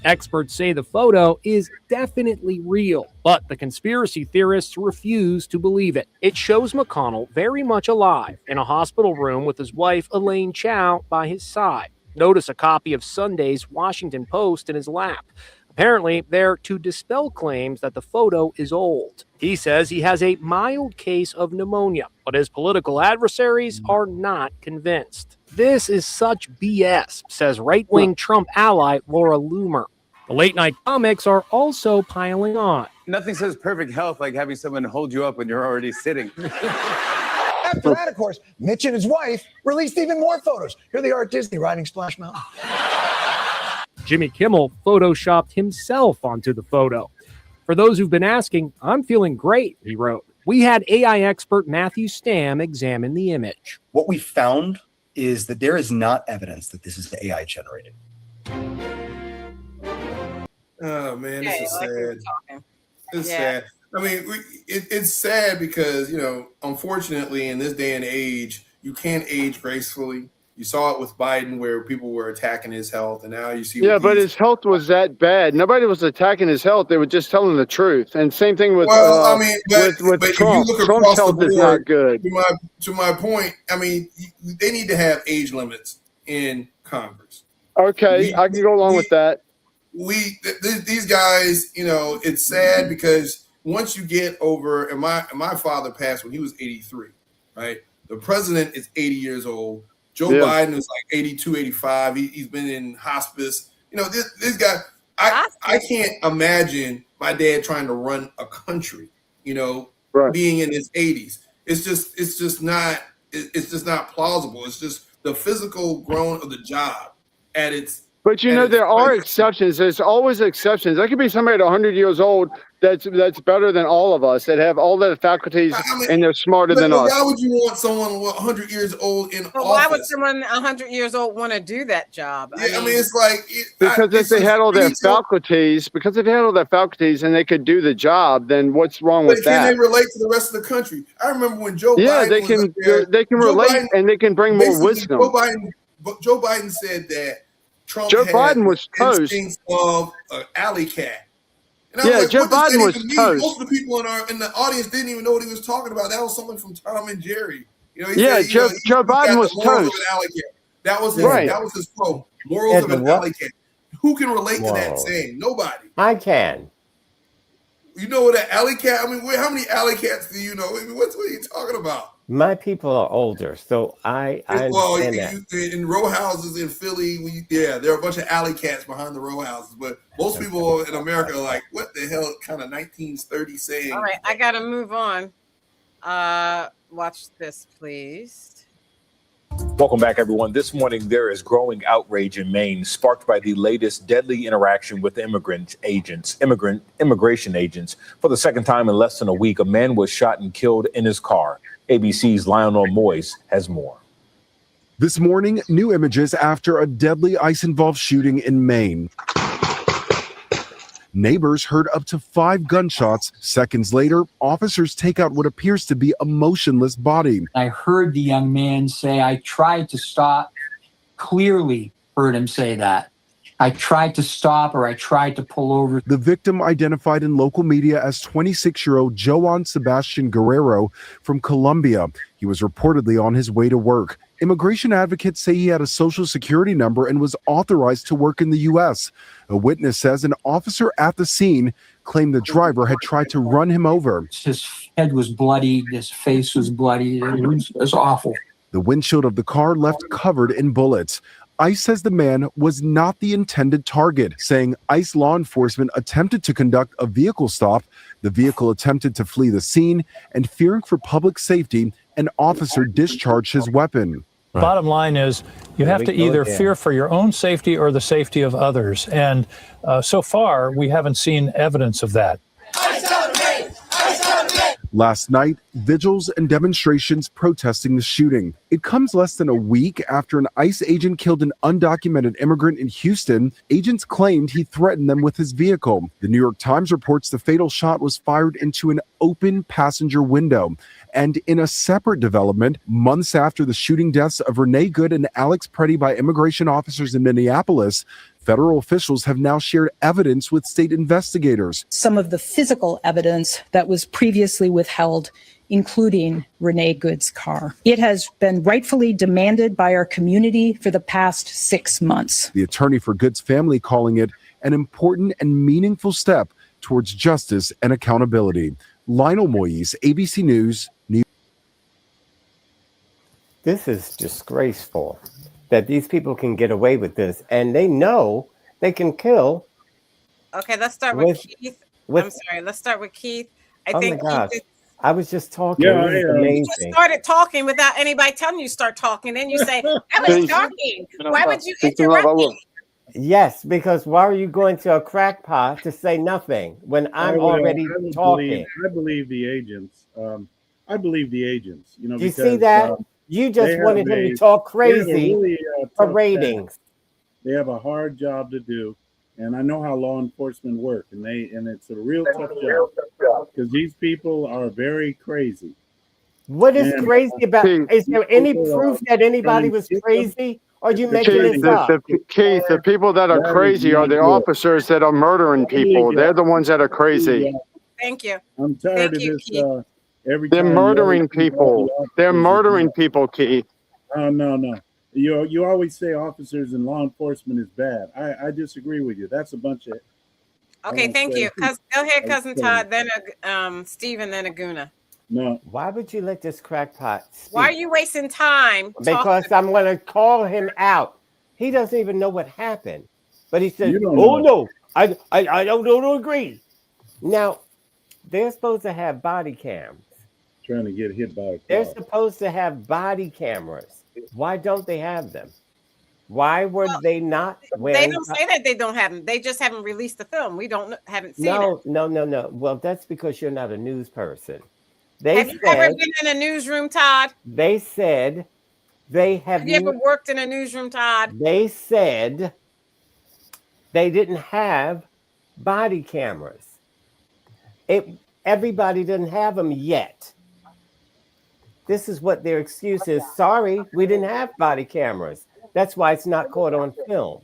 Experts say the photo is definitely real, but the conspiracy theorists refuse to believe it. It shows McConnell very much alive in a hospital room with his wife, Elaine Chao, by his side. Notice a copy of Sunday's Washington Post in his lap. Apparently, they're to dispel claims that the photo is old. He says he has a mild case of pneumonia, but his political adversaries are not convinced. This is such BS, says right-wing Trump ally Laura Loomer. The late-night comics are also piling on. Nothing says perfect health like having someone hold you up when you're already sitting. After that, of course, Mitch and his wife released even more photos. Here they are at Disney riding Splash Mountain. Jimmy Kimmel photoshopped himself onto the photo. For those who've been asking, I'm feeling great, he wrote. We had AI expert Matthew Stamm examine the image. What we found is that there is not evidence that this is AI generated. Oh, man, this is sad. It's sad. I mean, it's sad because, unfortunately, in this day and age, you can't age gracefully. You saw it with Biden where people were attacking his health, and now you see. Yeah, but his health was that bad. Nobody was attacking his health. They were just telling the truth. And same thing with with Trump. Trump's health is not good. To my point, I mean, they need to have age limits in Congress. Okay, I can go along with that. These guys, it's sad because once you get over, and my father passed when he was 83, right? The president is 80 years old. Joe Biden is like 82, 85. He's been in hospice. This guy, I can't imagine my dad trying to run a country, being in his 80s. It's just not plausible. It's just the physical growing of the job at its. But there are exceptions. There's always exceptions. There could be somebody at 100 years old that's better than all of us, that have all the faculties, and they're smarter than us. Why would you want someone 100 years old in office? Why would someone 100 years old want to do that job? I mean, it's like because if they had all their faculties, and they could do the job, then what's wrong with that? Can they relate to the rest of the country? I remember when Joe Biden they can relate, and they can bring more wisdom. Joe Biden said that Trump Joe Biden was toast of an alley cat. And Joe Biden was toast. Most of the people in the audience didn't even know what he was talking about. That was something from Tom and Jerry. Joe Biden was toast. That was his quote. Morals of an alley cat. Who can relate to that saying? Nobody. I can. You know what an alley cat? I mean, how many alley cats do you know? I mean, what are you talking about? My people are older, so I understand that. In row houses in Philly, there are a bunch of alley cats behind the row houses, but most people in America are like, what the hell kind of 1930 saying? All right, I got to move on. Watch this, please. Welcome back, everyone. This morning, there is growing outrage in Maine, sparked by the latest deadly interaction with immigration agents. For the second time in less than a week, a man was shot and killed in his car. ABC's Lionel Moyes has more. This morning, new images after a deadly ICE-involved shooting in Maine. Neighbors heard up to 5 gunshots. Seconds later, officers take out what appears to be a motionless body. I heard the young man say, I tried to stop. Clearly heard him say that. I tried to stop or I tried to pull over. The victim, identified in local media as 26-year-old Joan Sebastian Guerrero from Colombia. He was reportedly on his way to work. Immigration advocates say he had a social security number and was authorized to work in the U.S. A witness says an officer at the scene claimed the driver had tried to run him over. His head was bloodied, his face was bloodied, and it was awful. The windshield of the car left covered in bullets. ICE says the man was not the intended target, saying ICE law enforcement attempted to conduct a vehicle stop. The vehicle attempted to flee the scene, and fearing for public safety, an officer discharged his weapon. Right. Bottom line is you have to either fear for your own safety or the safety of others. And so far, we haven't seen evidence of that. Last night, vigils and demonstrations protesting the shooting. It comes less than a week after an ICE agent killed an undocumented immigrant in Houston. Agents claimed he threatened them with his vehicle. The New York Times reports the fatal shot was fired into an open passenger window. And in a separate development, months after the shooting deaths of Renee Good and Alex Preddy by immigration officers in Minneapolis, federal officials have now shared evidence with state investigators. Some of the physical evidence that was previously withheld, including Renee Good's car. It has been rightfully demanded by our community for the past 6 months. The attorney for Good's family calling it an important and meaningful step towards justice and accountability. Lionel Moise, ABC News, New York. This is disgraceful that these people can get away with this, and they know they can kill. Okay, let's start with Keith. I'm sorry, let's start with Keith. I think my gosh. Keith I was just talking. Yeah, It was you amazing. just started talking without anybody telling you to start talking. Then you say, I was talking. Why would you interrupt me? Yes, because why are you going to a crackpot to say nothing when I'm already talking? I believe the agents. I believe the agents. You know, Do you because, see that? You just wanted him to talk crazy for ratings. They have a hard job to do, and I know how law enforcement work, and it's a real tough job because these people are very crazy. What is crazy about? Is there any proof that anybody was crazy? Or are you making this up? Keith, the people that are crazy are the officers that are murdering people. They're the ones that are crazy. Thank you. I'm tired of this. They're murdering people. They're murdering people, Keith. No. You always say officers and law enforcement is bad. I disagree with you. That's a bunch of. Okay, thank you. Go ahead, Cousin Todd, then Stephen, then Aguna. No. Why would you let this crackpot speak? Why are you wasting time? Because I'm going to call him out. He doesn't even know what happened. But he said, know. no, I don't agree. Now, they're supposed to have body cams. Trying to get hit by a car. They're supposed to have body cameras. Why don't they have them? Why were they not wearing? They don't say that they don't have them. They just haven't released the film. We haven't seen it. No. Well, that's because you're not a news person. Have you ever been in a newsroom, Todd? They said they have. Have you ever worked in a newsroom, Todd? They said they didn't have body cameras. Everybody didn't have them yet. This is what their excuse is. Sorry, we didn't have body cameras. That's why it's not caught on film.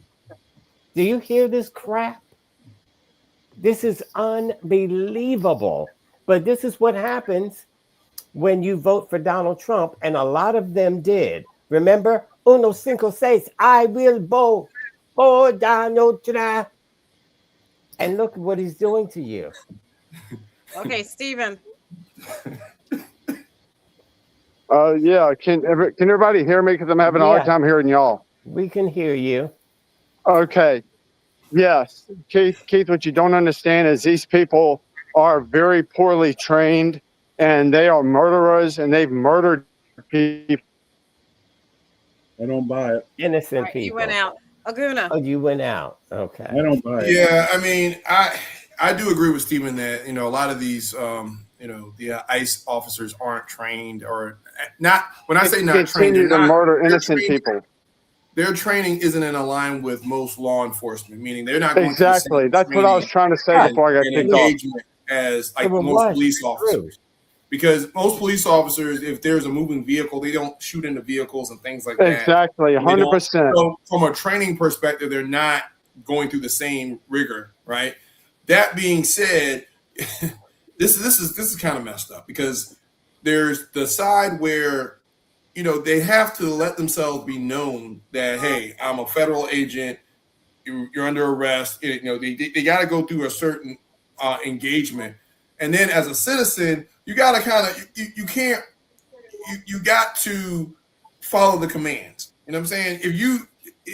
Do you hear this crap? This is unbelievable. But this is what happens when you vote for Donald Trump, and a lot of them did. Remember, uno cinco seis, I will vote for Donald Trump. And look what he's doing to you. Okay, Stephen. Yeah. Can everybody hear me? Because I'm having a hard time hearing y'all. We can hear you. Okay. Yes, Keith. What you don't understand is these people are very poorly trained, and they are murderers, and they've murdered people. I don't buy it. Innocent people. You went out. Aguna. Oh, you went out. Okay. I don't buy it. Yeah, I mean, I do agree with Stephen that, a lot of these, the ICE officers aren't trained or not. When I say not trained, Continue to murder innocent people. Their training isn't in line with most law enforcement, meaning they're not going exactly. That's what I was trying to say before I got kicked off. As like most police officers, because most police officers, if there's a moving vehicle, they don't shoot into vehicles and things like that. Exactly, 100%. So from a training perspective, they're not going through the same rigor, right? That being said, this is kind of messed up because there's the side where, you know, they have to let themselves be known that, hey, I'm a federal agent. You're under arrest. You know, they got to go through a certain engagement, and then as a citizen, you got to kind of you got to follow the commands. You know what I'm saying? If you,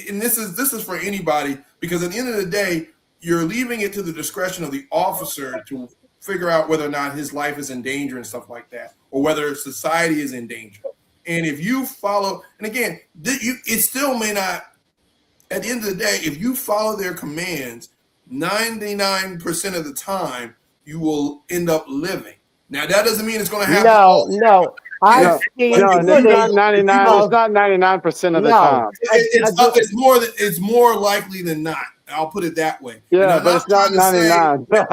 and this is for anybody, because at the end of the day, you're leaving it to the discretion of the officer to figure out whether or not his life is in danger and stuff like that, or whether society is in danger. And if you follow, and again, it still may not, at the end of the day, if you follow their commands, 99% of the time, you will end up living. Now, that doesn't mean it's going to happen. No. No, it's not 99. It's not 99% of the time. It's more likely than not. I'll put it that way. Yeah, but it's not 99. That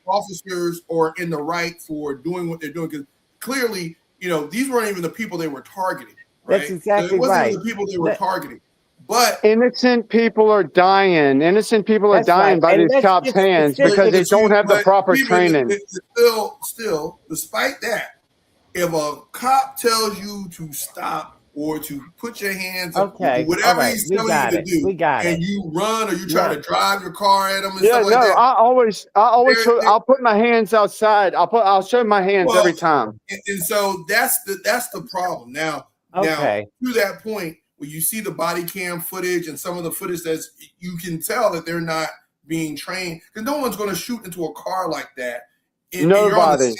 officers are in the right for doing what they're doing, because clearly, you know, these weren't even the people they were targeting. Right? That's exactly so it wasn't right. even the people they were targeting. But innocent people are dying. Innocent people are dying by these cops' hands because they don't have the proper training. Still, despite that, if a cop tells you to stop or to put your hands up, do whatever he's telling you to do, and you run or you try to drive your car at him and stuff like that. I'll put my hands outside. I'll show my hands every time. And so that's the problem. Now to that point, when you see the body cam footage and some of the footage you can tell that they're not being trained, because no one's going to shoot into a car like that. Nobody.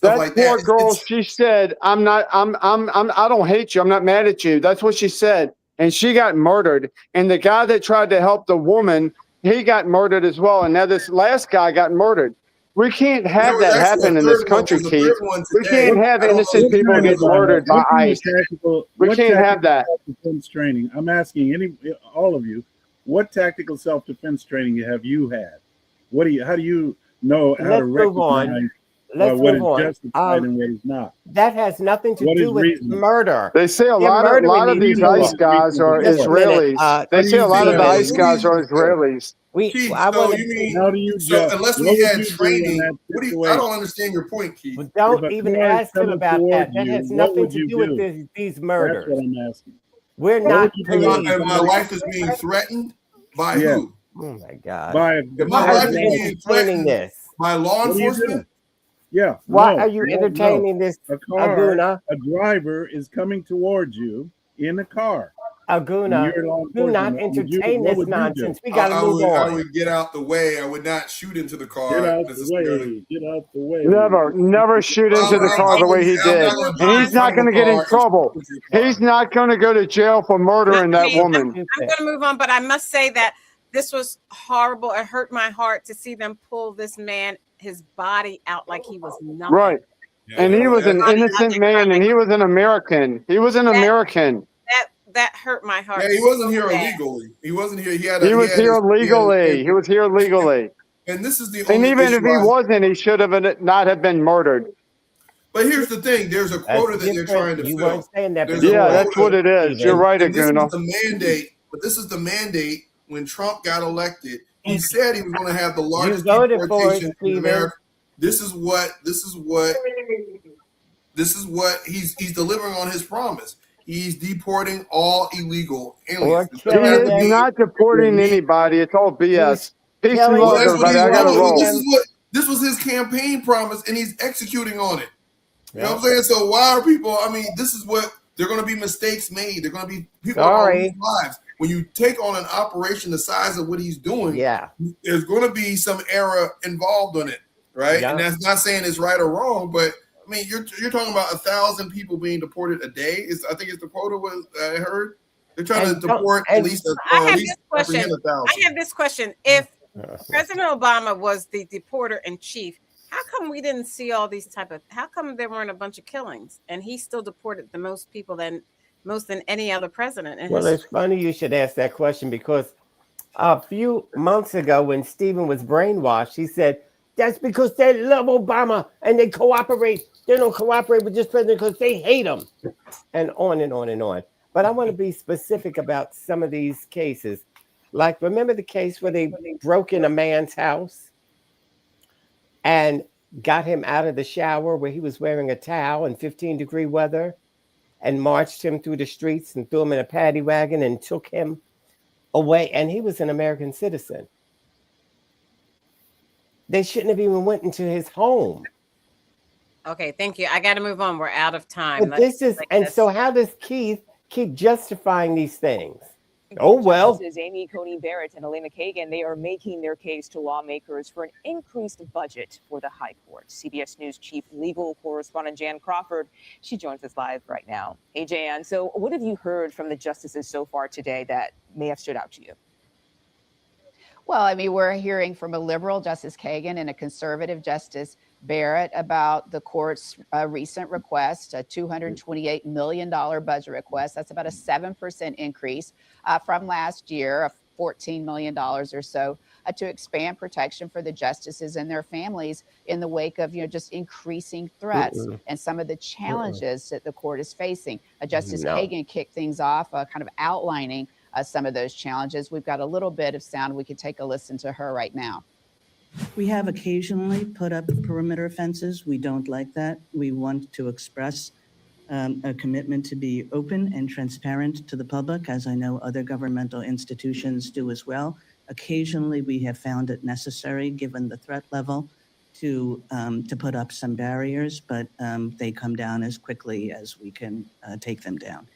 That poor girl, she said, I don't hate you. I'm not mad at you. That's what she said. And she got murdered. And the guy that tried to help the woman, he got murdered as well. And now this last guy got murdered. We can't have that happen in this country, Keith. We can't have innocent people get murdered by ICE. We can't have that. Defense training. I'm asking all of you, what tactical self-defense training have you had? How do you know how to recognize what is justified and what is not? That has nothing to do with murder. They say a lot of these ICE guys are Israelis. They say a lot of the ICE guys are Israelis. Unless we had training, I don't understand your point, Keith. Don't even ask him about that. That has nothing to do with these murders. That's what I'm asking. We're not. And my life is being threatened by who? Oh my God! By my life is being threatened by law enforcement. Yeah. Why are you entertaining this? A driver is coming towards you in a car. Aguna, do not entertain this nonsense. We got to move on. I would get out the way. I would not shoot into the car. Get out the way. Never shoot into the car the way he did. And he's not going to get in trouble. He's not going to go to jail for murdering that woman. I'm going to move on, but I must say that this was horrible. It hurt my heart to see them pull this man, his body out like he was nothing. Right. And he was an innocent man, and he was an American. He was an American. That hurt my heart. Yeah, he wasn't here illegally. He wasn't here. He was here legally. And this is the only. And even if he wasn't, he should have not have been murdered. But here's the thing: there's a quota that they're trying to fill. You weren't saying that. Yeah, that's what it is. You're right, Aguna. This is the mandate. When Trump got elected, he said he was going to have the largest deportation in America. This is what he's delivering on his promise. He's deporting all illegal aliens. He is not deporting anybody. It's all BS. Peace and love, everybody. I got to roll. This was his campaign promise, and he's executing on it. You know what I'm saying? So why are people? I mean, this is what they're going to be mistakes made. They're going to be people lose lives. When you take on an operation the size of what he's doing, there's going to be some error involved in it, right? Yeah. And that's not saying it's right or wrong, but I mean, you're talking about 1,000 people being deported a day. I think it's the quota was I heard. They're trying to deport at least I have this question. If President Obama was the deporter in chief, how come we didn't see all these how come there weren't a bunch of killings and he still deported the most people than any other president? Well, it's funny you should ask that question, because a few months ago when Stephen was brainwashed, he said, that's because they love Obama and they cooperate. They don't cooperate with this president because they hate him. And on and on and on. But I want to be specific about some of these cases. Like, remember the case where they broke in a man's house and got him out of the shower where he was wearing a towel in 15-degree weather and marched him through the streets and threw him in a paddy wagon and took him away? And he was an American citizen. They shouldn't have even went into his home. Okay, thank you. I got to move on. We're out of time. But this is, and so how does Keith keep justifying these things? Oh, well. Justices Amy Coney Barrett and Elena Kagan, they are making their case to lawmakers for an increased budget for the High Court. CBS News chief legal correspondent Jan Crawford, she joins us live right now. Hey, Jan, so what have you heard from the justices so far today that may have stood out to you? Well, I mean, we're hearing from a liberal, Justice Kagan, and a conservative, Justice Barrett, about the court's recent request, a $228 million budget request. That's about a 7% increase from last year, $14 million or so, to expand protection for the justices and their families in the wake of, just increasing threats and some of the challenges that the court is facing. Justice Kagan kicked things off, kind of outlining some of those challenges. We've got a little bit of sound. We could take a listen to her right now. We have occasionally put up perimeter fences. We don't like that. We want to express a commitment to be open and transparent to the public, as I know other governmental institutions do as well. Occasionally, we have found it necessary, given the threat level, to put up some barriers, but they come down as quickly as we can take them down.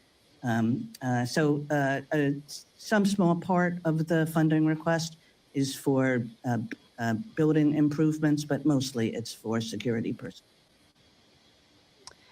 Some small part of the funding request is for building improvements, but mostly it's for security personnel.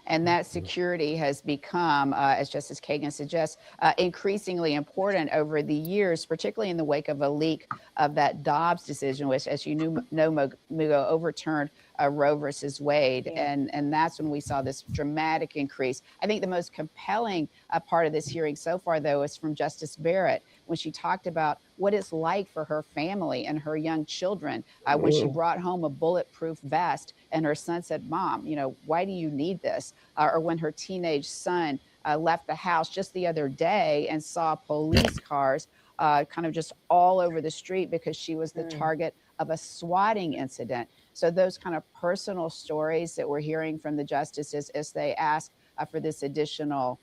And that security has become, as Justice Kagan suggests, increasingly important over the years, particularly in the wake of a leak of that Dobbs decision, which, as you know, Mugo, overturned Roe versus Wade. And that's when we saw this dramatic increase. I think the most compelling part of this hearing so far, though, is from Justice Barrett, when she talked about what it's like for her family and her young children when she brought home a bulletproof vest and her son said, "Mom, why do you need this?" Or when her teenage son left the house just the other day and saw police cars kind of just all over the street because she was the target of a swatting incident. So those kind of personal stories that we're hearing from the justices as they ask for this additional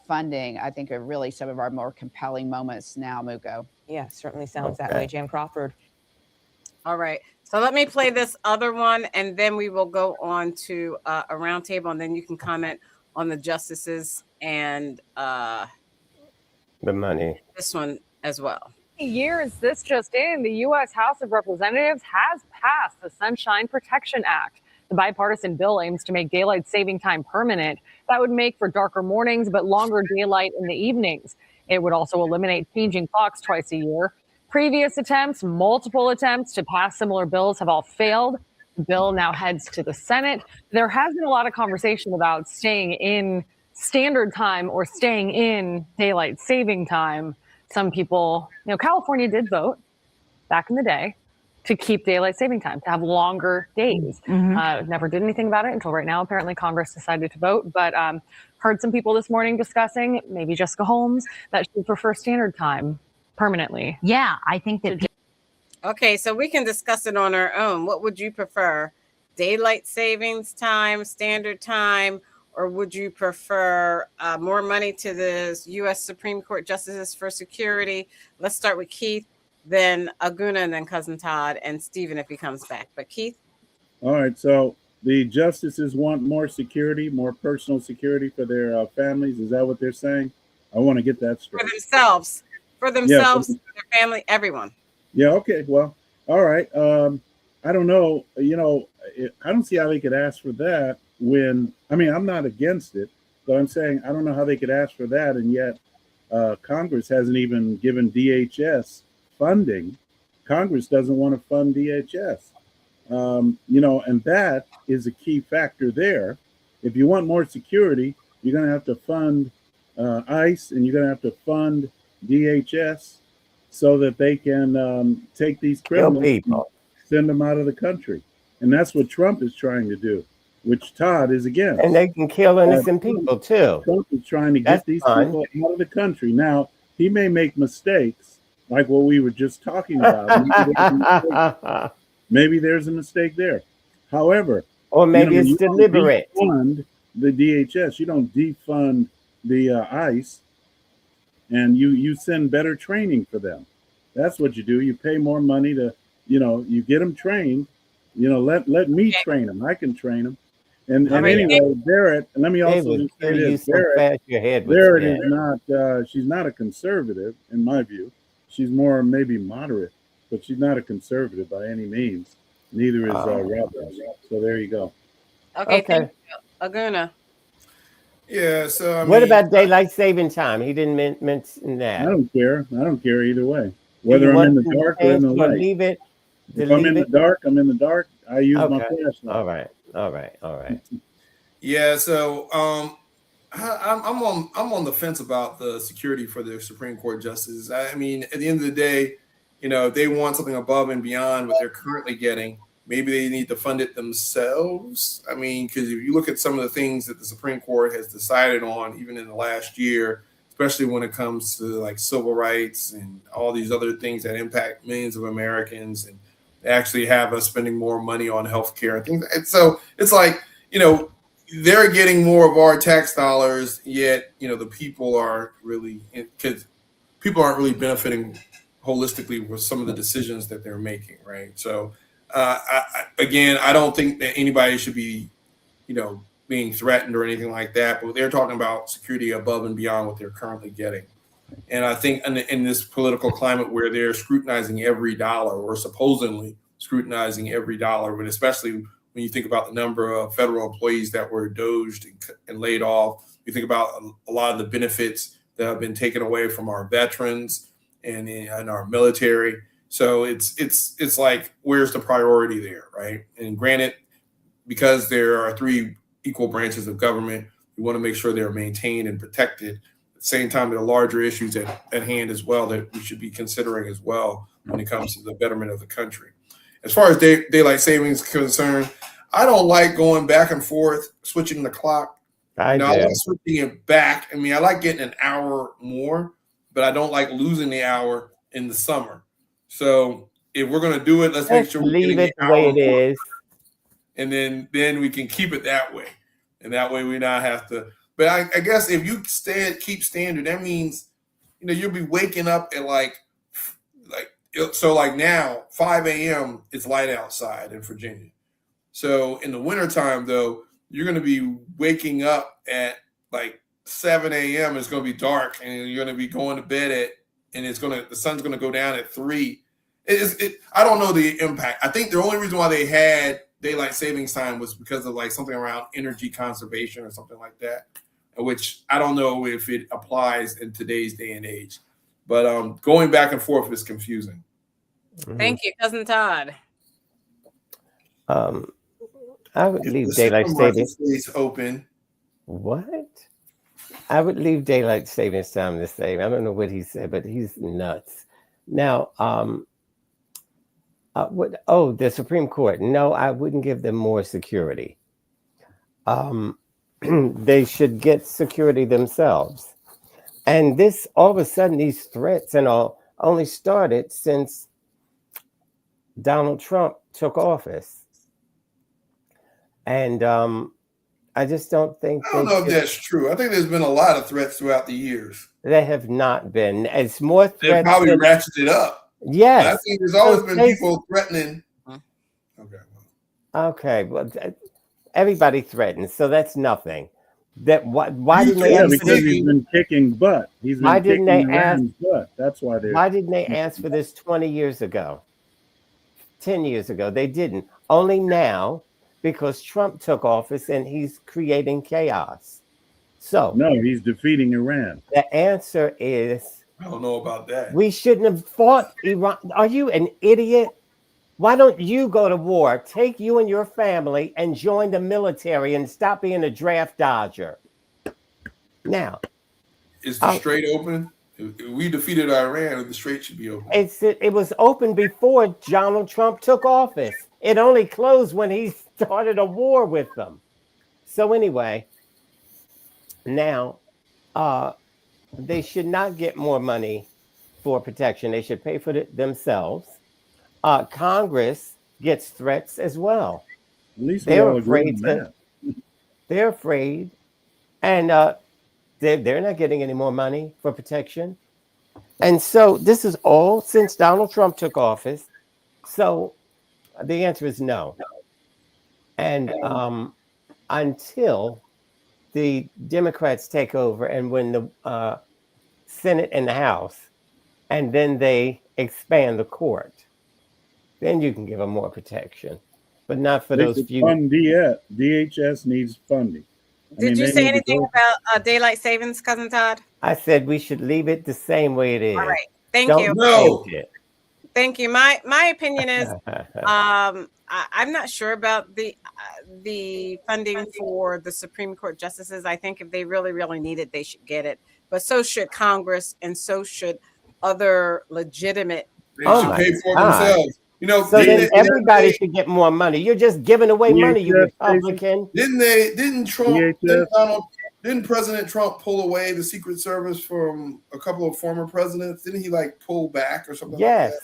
funding, I think, are really some of our more compelling moments now, Mugo. Yeah, certainly sounds that way. Jan Crawford. All right. So let me play this other one, and then we will go on to a roundtable, and then you can comment on the justices and the money. This one as well. Years this just in, the U.S. House of Representatives has passed the Sunshine Protection Act. The bipartisan bill aims to make daylight saving time permanent. That would make for darker mornings, but longer daylight in the evenings. It would also eliminate changing clocks twice a year. Previous attempts, multiple attempts to pass similar bills have all failed. The bill now heads to the Senate. There has been a lot of conversation about staying in standard time or staying in daylight saving time. Some people, California did vote back in the day to keep daylight saving time, to have longer days. Never did anything about it until right now. Apparently Congress decided to vote, but heard some people this morning discussing, maybe Jessica Holmes, that she would prefer standard time permanently. Yeah, I think that. Okay, so we can discuss it on our own. What would you prefer? Daylight savings time, standard time, or would you prefer more money to the U.S. Supreme Court justices for security? Let's start with Keith, then Aguna, and then Cousin Todd, and Stephen if he comes back. But Keith? All right, so the justices want more security, more personal security for their families. Is that what they're saying? I want to get that straight. For themselves, their family, everyone. Yeah, okay, well, all right. I don't know, I don't see how they could ask for that when, I'm not against it, but I'm saying I don't know how they could ask for that, and yet Congress hasn't even given DHS funding. Congress doesn't want to fund DHS. And that is a key factor there. If you want more security, you're going to have to fund ICE, and you're going to have to fund DHS so that they can take these criminals and send them out of the country. And that's what Trump is trying to do, which Todd is against. And they can kill innocent people too. Trump is trying to get these people out of the country. Now, he may make mistakes, like what we were just talking about. Maybe there's a mistake there. However, or maybe it's you deliberate. don't defund the DHS. You don't defund the ICE, and you send better training for them. That's what you do. You pay more money to, you get them trained. Let me train them. I can train them. And anyway, Barrett. Let me also just say this: Barrett is not. She's not a conservative, in my view. She's more maybe moderate, but she's not a conservative by any means. Neither is Roberts. So there you go. Okay. Thank you, Aguna. Yeah. So what about daylight saving time? He didn't mention that. I don't care. I don't care either way. Whether I'm in the dark or in the light. Leave it. If I'm in the dark, I'm in the dark. I use my flashlight. All right. Yeah. So I'm on the fence about the security for the Supreme Court justices. I mean, at the end of the day, if they want something above and beyond what they're currently getting, maybe they need to fund it themselves. I mean, because if you look at some of the things that the Supreme Court has decided on, even in the last year, especially when it comes to like civil rights and all these other things that impact millions of Americans, and they actually have us spending more money on healthcare and things. And so it's like, they're getting more of our tax dollars, yet, the people are really, because people aren't really benefiting holistically with some of the decisions that they're making, right? So, I don't think that anybody should be, being threatened or anything like that, but they're talking about security above and beyond what they're currently getting. And I think in this political climate where they're scrutinizing every dollar, or supposedly scrutinizing every dollar, but especially when you think about the number of federal employees that were doged and laid off, you think about a lot of the benefits that have been taken away from our veterans and our military. So it's like, where's the priority there, right? And granted, because there are three equal branches of government, we want to make sure they're maintained and protected. At the same time, there are larger issues at hand as well that we should be considering as well when it comes to the betterment of the country. As far as daylight savings is concerned, I don't like going back and forth, switching the clock. I like switching it back. I mean, I like getting an hour more, but I don't like losing the hour in the summer. So if we're going to do it, let's make sure we leave it the way it is. And then we can keep it that way. And that way we not have to. But I guess if you keep standard, that means, you'll be waking up at like now, 5 a.m., it's light outside in Virginia. So in the wintertime, though, you're going to be waking up at like 7 a.m. It's going to be dark, and you're going to be going to bed the sun's going to go down at 3. I don't know the impact. I think the only reason why they had daylight savings time was because of like something around energy conservation or something like that, which I don't know if it applies in today's day and age. But going back and forth is confusing. Thank you, Cousin Todd. I would leave daylight savings open. What? I would leave daylight savings time the same. I don't know what he said, but he's nuts. Now, the Supreme Court. No, I wouldn't give them more security. They should get security themselves. And this, all of a sudden, these threats and all only started since Donald Trump took office. And I just don't think. I don't know if that's true. I think there's been a lot of threats throughout the years. There have not been. It's more threats. They probably ratcheted up. Yes. But I think there's always been people threatening. Okay. Well, everybody threatens, so that's nothing. Why didn't they? Because he's been kicking butt. Why didn't they ask? Butt. That's why they. Why didn't they ask for this 20 years ago? 10 years ago, they didn't. Only now, because Trump took office and he's creating chaos. So no, he's defeating Iran. The answer is, I don't know about that. We shouldn't have fought Iran. Are you an idiot? Why don't you go to war? Take you and your family and join the military and stop being a draft dodger. Now, is the strait open? If we defeated Iran, the strait should be open. It was open before Donald Trump took office. It only closed when he started a war with them. So anyway, now they should not get more money for protection. They should pay for it themselves. Congress gets threats as well. At least we They're all agree afraid on to. that. They're afraid, and they're not getting any more money for protection. And so this is all since Donald Trump took office. So the answer is no. And until the Democrats take over and win the Senate and the House, and then they expand the court, then you can give them more protection, but not for They those should few. fund DHS needs funding. Did you they say need to anything go- about daylight savings, Cousin Todd? I said we should leave it the same way it is. All right. Thank Don't you. change it. Thank you. My opinion is, I'm not sure about the funding for the Supreme Court justices. I think if they really need it, they should get it. But so should Congress, and so should other legitimate. They should pay for themselves. You know, so then everybody should get more money. You're just giving away money, you Republican. Didn't President Trump pull away the Secret Service from a couple of former presidents? Didn't he pull back or something like that?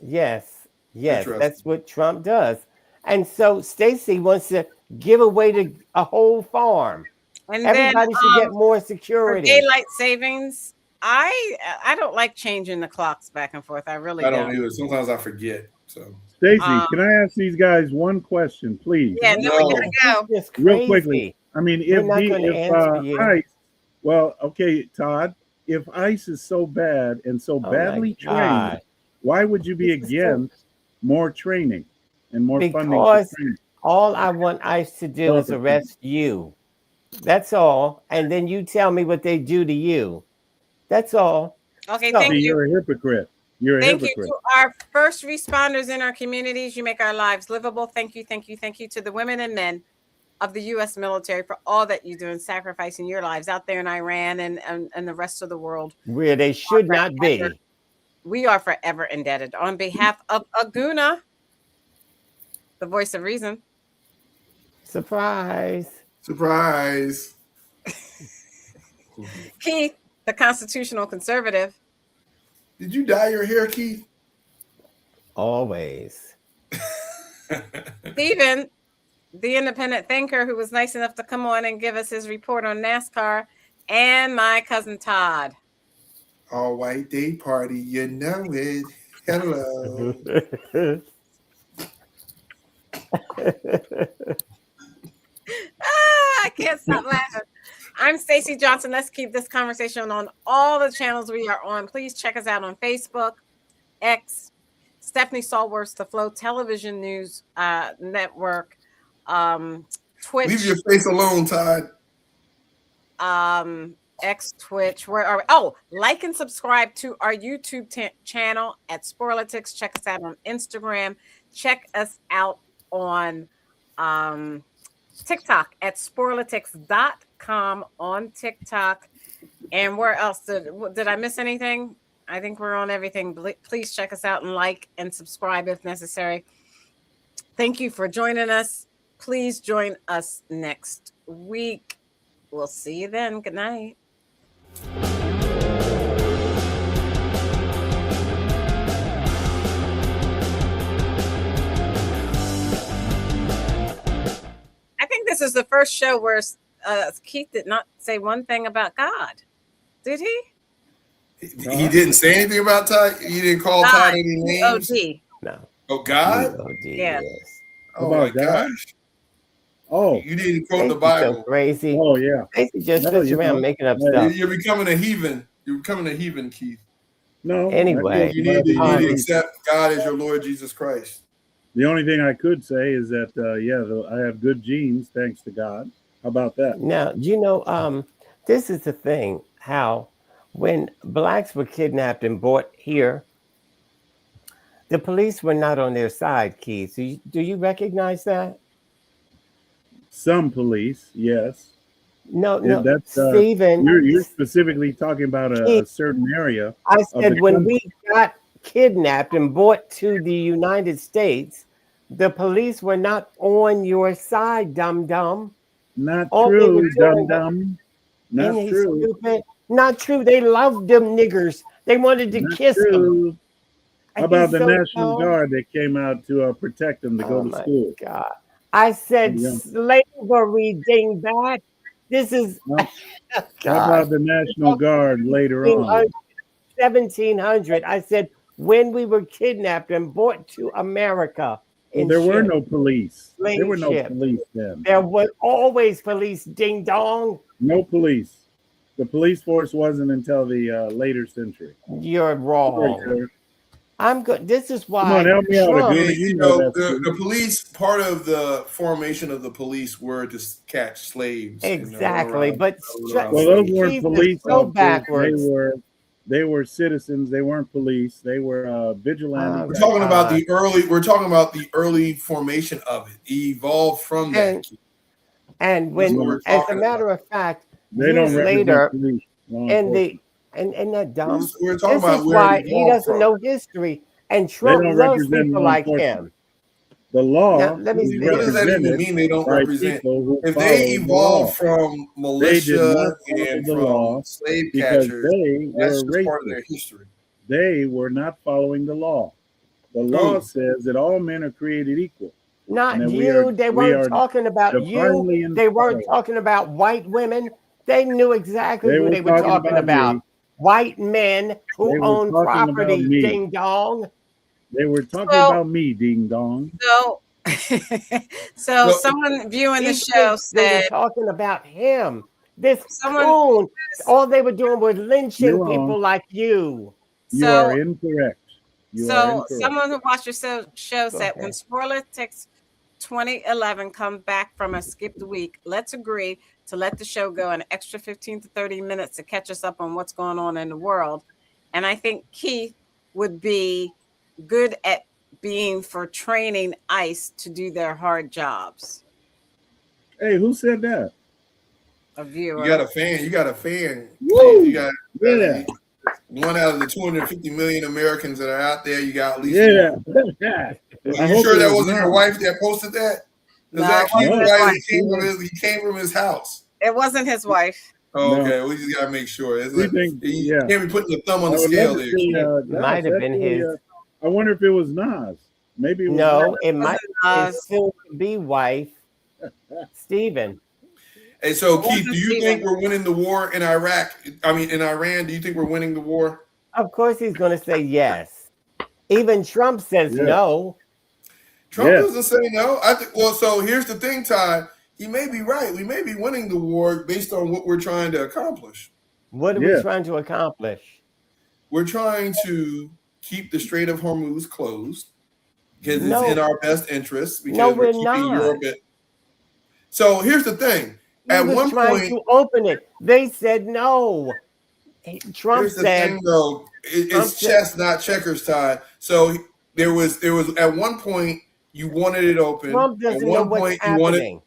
Yes. That's what Trump does. And so Stacey wants to give away a whole farm. And everybody should get more security. For daylight savings, I don't like changing the clocks back and forth. I really don't. I don't either. Sometimes I forget. So Stacey, can I ask these guys one question, please? Yeah, no, we gotta go. Real quickly. I mean, if ICE, well, okay, Todd, if ICE is so bad and so badly trained, why would you be against more training and more funding for training? All I want ICE to do is arrest you. That's all. And then you tell me what they do to you. That's all. Okay, thank you. You're a hypocrite. Thank you to our first responders in our communities. You make our lives livable. Thank you to the women and men of the U.S. military for all that you do in sacrificing your lives out there in Iran and the rest of the world. Where they should not be. We are forever indebted. On behalf of Aguna, the voice of reason. Surprise. Keith, the constitutional conservative. Did you dye your hair, Keith? Always. Stephen, the independent thinker who was nice enough to come on and give us his report on NASCAR, and my cousin Todd. All white day party, you know it. Hello. I can't stop laughing. I'm Stacey Johnson. Let's keep this conversation on all the channels we are on. Please check us out on Facebook, X, Stephanie Stallworth, the Flow Television News Network, Twitch. Leave your face alone, Todd. X, Twitch. Where are we? Oh, like and subscribe to our YouTube channel at Sporlitiks. Check us out on Instagram. Check us out on TikTok at sporlitiks.com on TikTok. And where else? Did I miss anything? I think we're on everything. Please check us out and like and subscribe if necessary. Thank you for joining us. Please join us next week. We'll see you then. Good night. I think this is the first show where Keith did not say one thing about God. Did he? He didn't say anything about Todd? He didn't call Todd any names? G-O-D. No. Oh, God? Yeah. Oh, my gosh. Oh. You didn't quote the Bible. So crazy. Oh, yeah. Stacey just sits around making up stuff. You're becoming a heathen. You're becoming a heathen, Keith. No. Anyway. You need to accept God as your Lord Jesus Christ. The only thing I could say is that, I have good genes, thanks to God. How about that? Now, this is the thing, how when blacks were kidnapped and brought here, the police were not on their side, Keith. Do you recognize that? Some police, yes. No, That's, Stephen. You're specifically talking about a certain area. I said when we got kidnapped and brought to the United States, the police were not on your side, dum-dum. Not true, dum-dum. Not true. Stupid. Not true. They loved them niggers. They wanted to Not kiss them. true. How And he's about the so National dumb. Guard that came out to protect them to go Oh to my school? God. I said Yeah. slavery, dingbat. This is How God. about the National Guard later on? 1700. I said when we were kidnapped and brought to America Well, in there were ships, no police. There slave were no ships. police then. There was always police, ding dong. No police. The police force wasn't until the later century. You're wrong. I'm good. This is why. Come on, help me out, Trump- Aguna. You know, the police, part of the formation of the police were to catch slaves. Exactly, you know, but well, those weren't Jesus, police so officers. backwards. They were citizens. They weren't police. They were vigilante. We're talking about the early. We're talking about the early formation of it. It evolved from that. And when, as a matter of fact, they don't years represent later, police, law and enforcement. that dumb. We're talking This about is where why it he evolved doesn't from. know history, and They Trump don't loves represent people law like enforcement. him. The law. Now, let me is see. What does that even represented mean? They don't by represent. people who If follow they the evolved law. from They did militia not follow and the from law slave because catchers, they that's were just part of racist. their history. They were not following the law. The law says that all men are created equal. Not and that you. They we are weren't talking about divinely you. They weren't inspired. talking about white women. They knew exactly They who were they were talking about. me. White men who They were own talking about property, me. ding dong. They were talking So- about me, ding dong. So someone viewing the He show thinks they were said, talking about him. This Someone- coon. All they were doing was lynching You're wrong. people like you. You are incorrect. You are so incorrect. someone who watched your show Go said, ahead. when Sporlitiks 2011 come back from a skipped week, let's agree to let the show go an extra 15 to 30 minutes to catch us up on what's going on in the world. And I think Keith would be good at being for training ICE to do their hard jobs. Hey, who said that? A viewer. You got a fan. You got a fan. Woo! You got Yeah. one out of the 250 million Americans that are out there. You got at least Yeah. one. I Are you hope sure it that was wasn't your not. wife that posted that? No, Is that it wasn't cute? his Right? wife. He came from his house. It wasn't his wife. Oh, No. okay. We just gotta make sure. It's We like, think, you yeah. can't be putting your thumb on I the would scale love there. to see, It Nas, might have been actually, his. I wonder if it was Nas. Maybe it was No, Nas. it might Nas. his soon-to-be wife, Stephen. Hey, so It Keith, wasn't do you Steven. think we're winning the war in Iraq? I mean, in Iran, do you think we're winning the war? Of course, he's going to say yes. Even Trump says Yeah. no. Trump Yeah. doesn't say no. I think. Well, so here's the thing, Todd. He may be right. We may be winning the war based on what we're trying to accomplish. What are Yeah. we trying to accomplish? We're trying to keep the Strait of Hormuz closed because No. it's in our best interest. Because No, we're we're keeping not. Europe at. So here's the thing. He At was one trying point, to open it. They said no. Trump here's the said, thing, though. Trump It's said- chess, not checkers, Todd. So there was at one point you wanted it open. Trump At doesn't know one what's point you wanted. happening.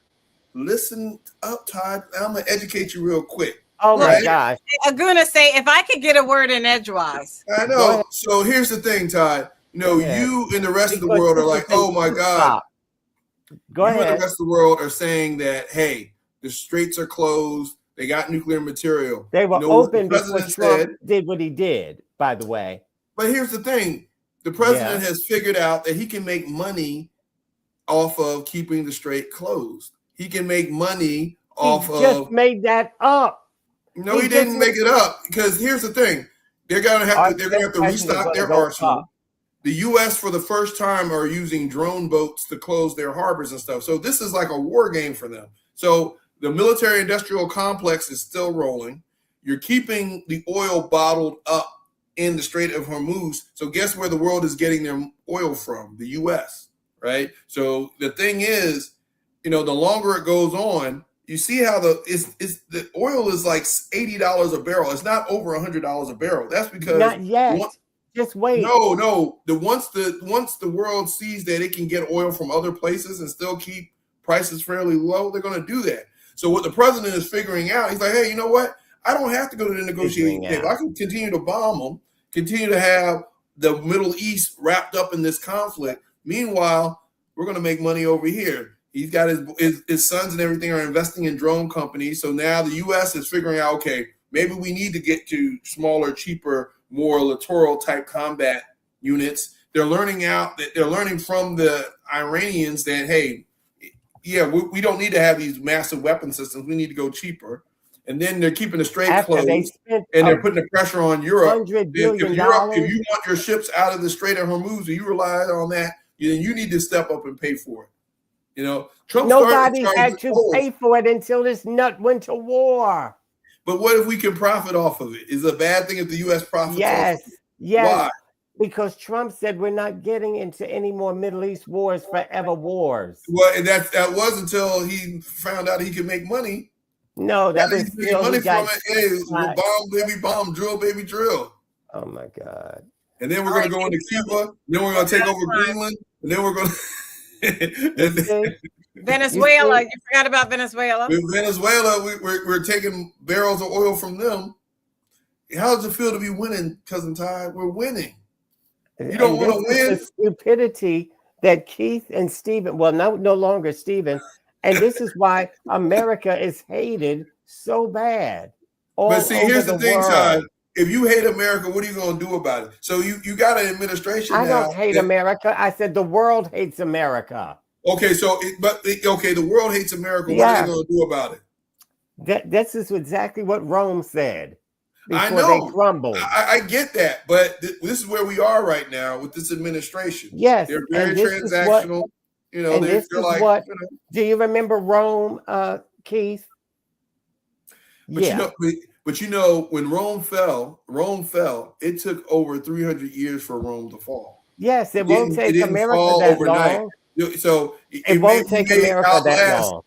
Listen up, Todd. I'm gonna educate you real quick. Oh my Right? gosh. Aguna say, if I could get a word in edgewise. I Go know. ahead. So here's the thing, Todd. You know, Go ahead. you and the rest of the Because world are this like, is a oh my God. stop. Go You and the ahead. rest of the world are saying that, hey, the straits are closed. They got nuclear material. They were You know what the open before president Trump said? did what he did, by the way. But here's the thing. The president Yeah. has figured out that he can make money off of keeping the strait closed. He can make money off He just of. made that up. No, he he didn't just make it up. Because here's the thing. They're gonna have Our to. They're gonna have to prices are restock gonna their go arsenal. up. The U.S. for the first time are using drone boats to close their harbors and stuff. So this is like a war game for them. So the military-industrial complex is still rolling. You're keeping the oil bottled up in the Strait of Hormuz. So guess where the world is getting their oil from? The U.S., right? So the thing is, you know, the longer it goes on, you see how the oil is like $80 a barrel. It's not over $100 a barrel. That's because Not yet. one- Just wait. no. Once the world sees that it can get oil from other places and still keep prices fairly low, they're going to do that. So what the president is figuring out, he's like, hey, you know what? I don't have to go to the negotiating Figuring table. out. I can continue to bomb them, continue to have the Middle East wrapped up in this conflict. Meanwhile, we're going to make money over here. He's got his sons and everything are investing in drone companies. So now the U.S. is figuring out, okay, maybe we need to get to smaller, cheaper, more littoral type combat units. They're learning from the Iranians that, hey, yeah, we don't need to have these massive weapon systems. We need to go cheaper. And then they're keeping the strait closed, and they're putting the pressure on Europe. $100 billion. If you want your ships out of the Strait of Hormuz, and you rely on that, then you need to step up and pay for it. Trump Nobody had to pay for it until this nut went to war. But what if we can profit off of it? Is it a bad thing if the U.S. profits off of it? Yes. Why? Because Trump said we're not getting into any more Middle East wars, forever wars. Well, and that was until he found out he could make money. No, that was he's making money from it. Hey, bomb, baby, bomb, drill, baby, drill. Oh my God. And then we're going to go into Cuba. Then we're going to take over Greenland. And then we're going to Venezuela. You forgot about Venezuela. Venezuela, we're taking barrels of oil from them. How does it feel to be winning, Cousin Ty? We're winning. You don't want to win. The stupidity that Keith and Stephen, well, no longer Stephen, and this is why America is hated so bad. But see, here's the thing, Ty. If you hate America, what are you going to do about it? So you got an administration now. I don't hate America. I said the world hates America. Okay, the world hates America. What are they going to do about it? This is exactly what Rome said. I know. They crumbled. I get that, but this is where we are right now with this administration. Yes, they're very transactional. They're like. Do you remember Rome, Keith? But when Rome fell. It took over 300 years for Rome to fall. Yes, it won't take America that long. So it won't take America that long.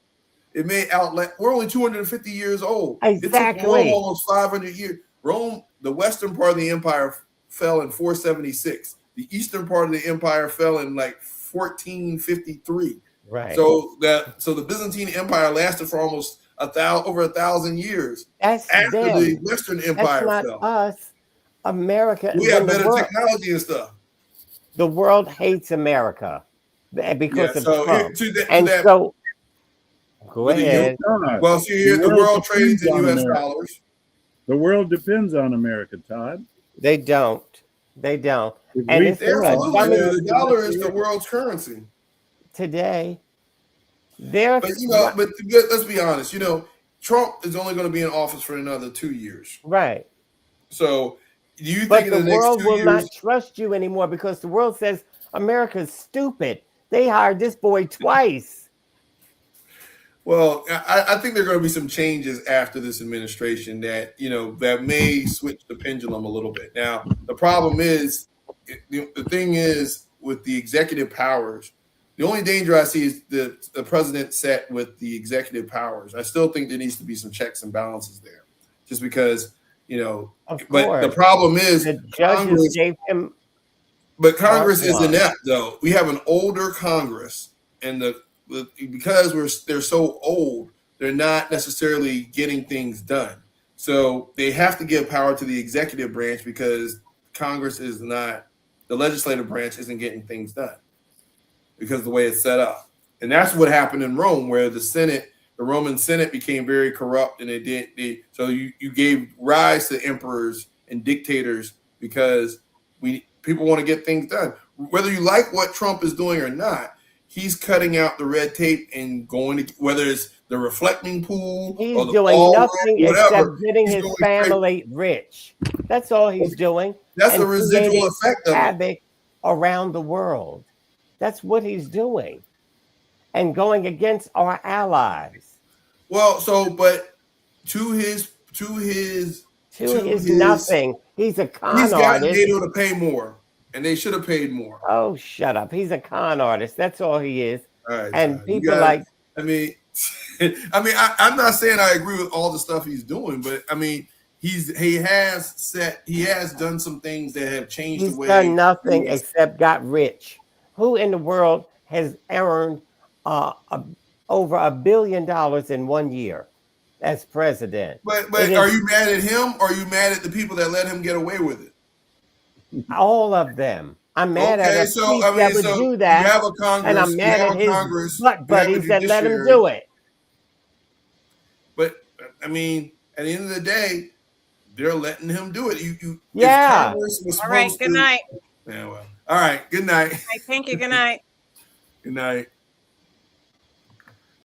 It may outlast. We're only 250 years old. Exactly. It took Rome almost 500 years. Rome, the western part of the empire, fell in 476. The eastern part of the empire fell in like 1453. Right. So the Byzantine Empire lasted for almost over 1,000 years. That's after them. the Western Empire That's not us. America. We have better technology and stuff. The world hates America because of Trump. So go ahead. Well, see here, the world trades in U.S. dollars. The world depends on America, Todd. They don't. And the dollar is the world's currency today. But let's be honest. Trump is only going to be in office for another 2 years. Right. So, do you but think the in the next world 2 will years, not trust you anymore because the world says America's stupid. They hired this boy twice. Well, I think there are going to be some changes after this administration that may switch the pendulum a little bit. Now, the problem is, the thing is with the executive powers, the only danger I see is the president set with the executive powers. I still think there needs to be some checks and balances there, just because But the problem is, the judges gave him. But Congress is inept, though. We have an older Congress, and because they're so old, they're not necessarily getting things done. So they have to give power to the executive branch because Congress is not, the legislative branch isn't getting things done because of the way it's set up. And that's what happened in Rome, where the Roman Senate became very corrupt, and so you gave rise to emperors and dictators because people want to get things done. Whether you like what Trump is doing or not, he's cutting out the red tape and going to, whether it's the reflecting pool, he's or the doing nothing whatever, except getting his family rich. That's all he's doing. That's the residual effect of havoc around the world. That's what he's doing, and going against our allies. Well, but to his nothing. He's a con artist. He's got NATO to pay more, and they should have paid more. Oh, shut up! He's a con artist. That's all he is. All right, and people like. I'm not saying I agree with all the stuff he's doing, but he has done some things that have changed the way. He's done nothing except got rich. Who in the world has earned over $1 billion in 1 year as president? But are you mad at him, or are you mad at the people that let him get away with it? All of them. I'm mad at a that would do that. You have a Congress, and I'm mad at his butt buddies that let him do it. But at the end of the day, they're letting him do it. Yeah. If Congress was All right. supposed Good to. night. Yeah, well. All right. Good night. Thank you. Good night. Good night.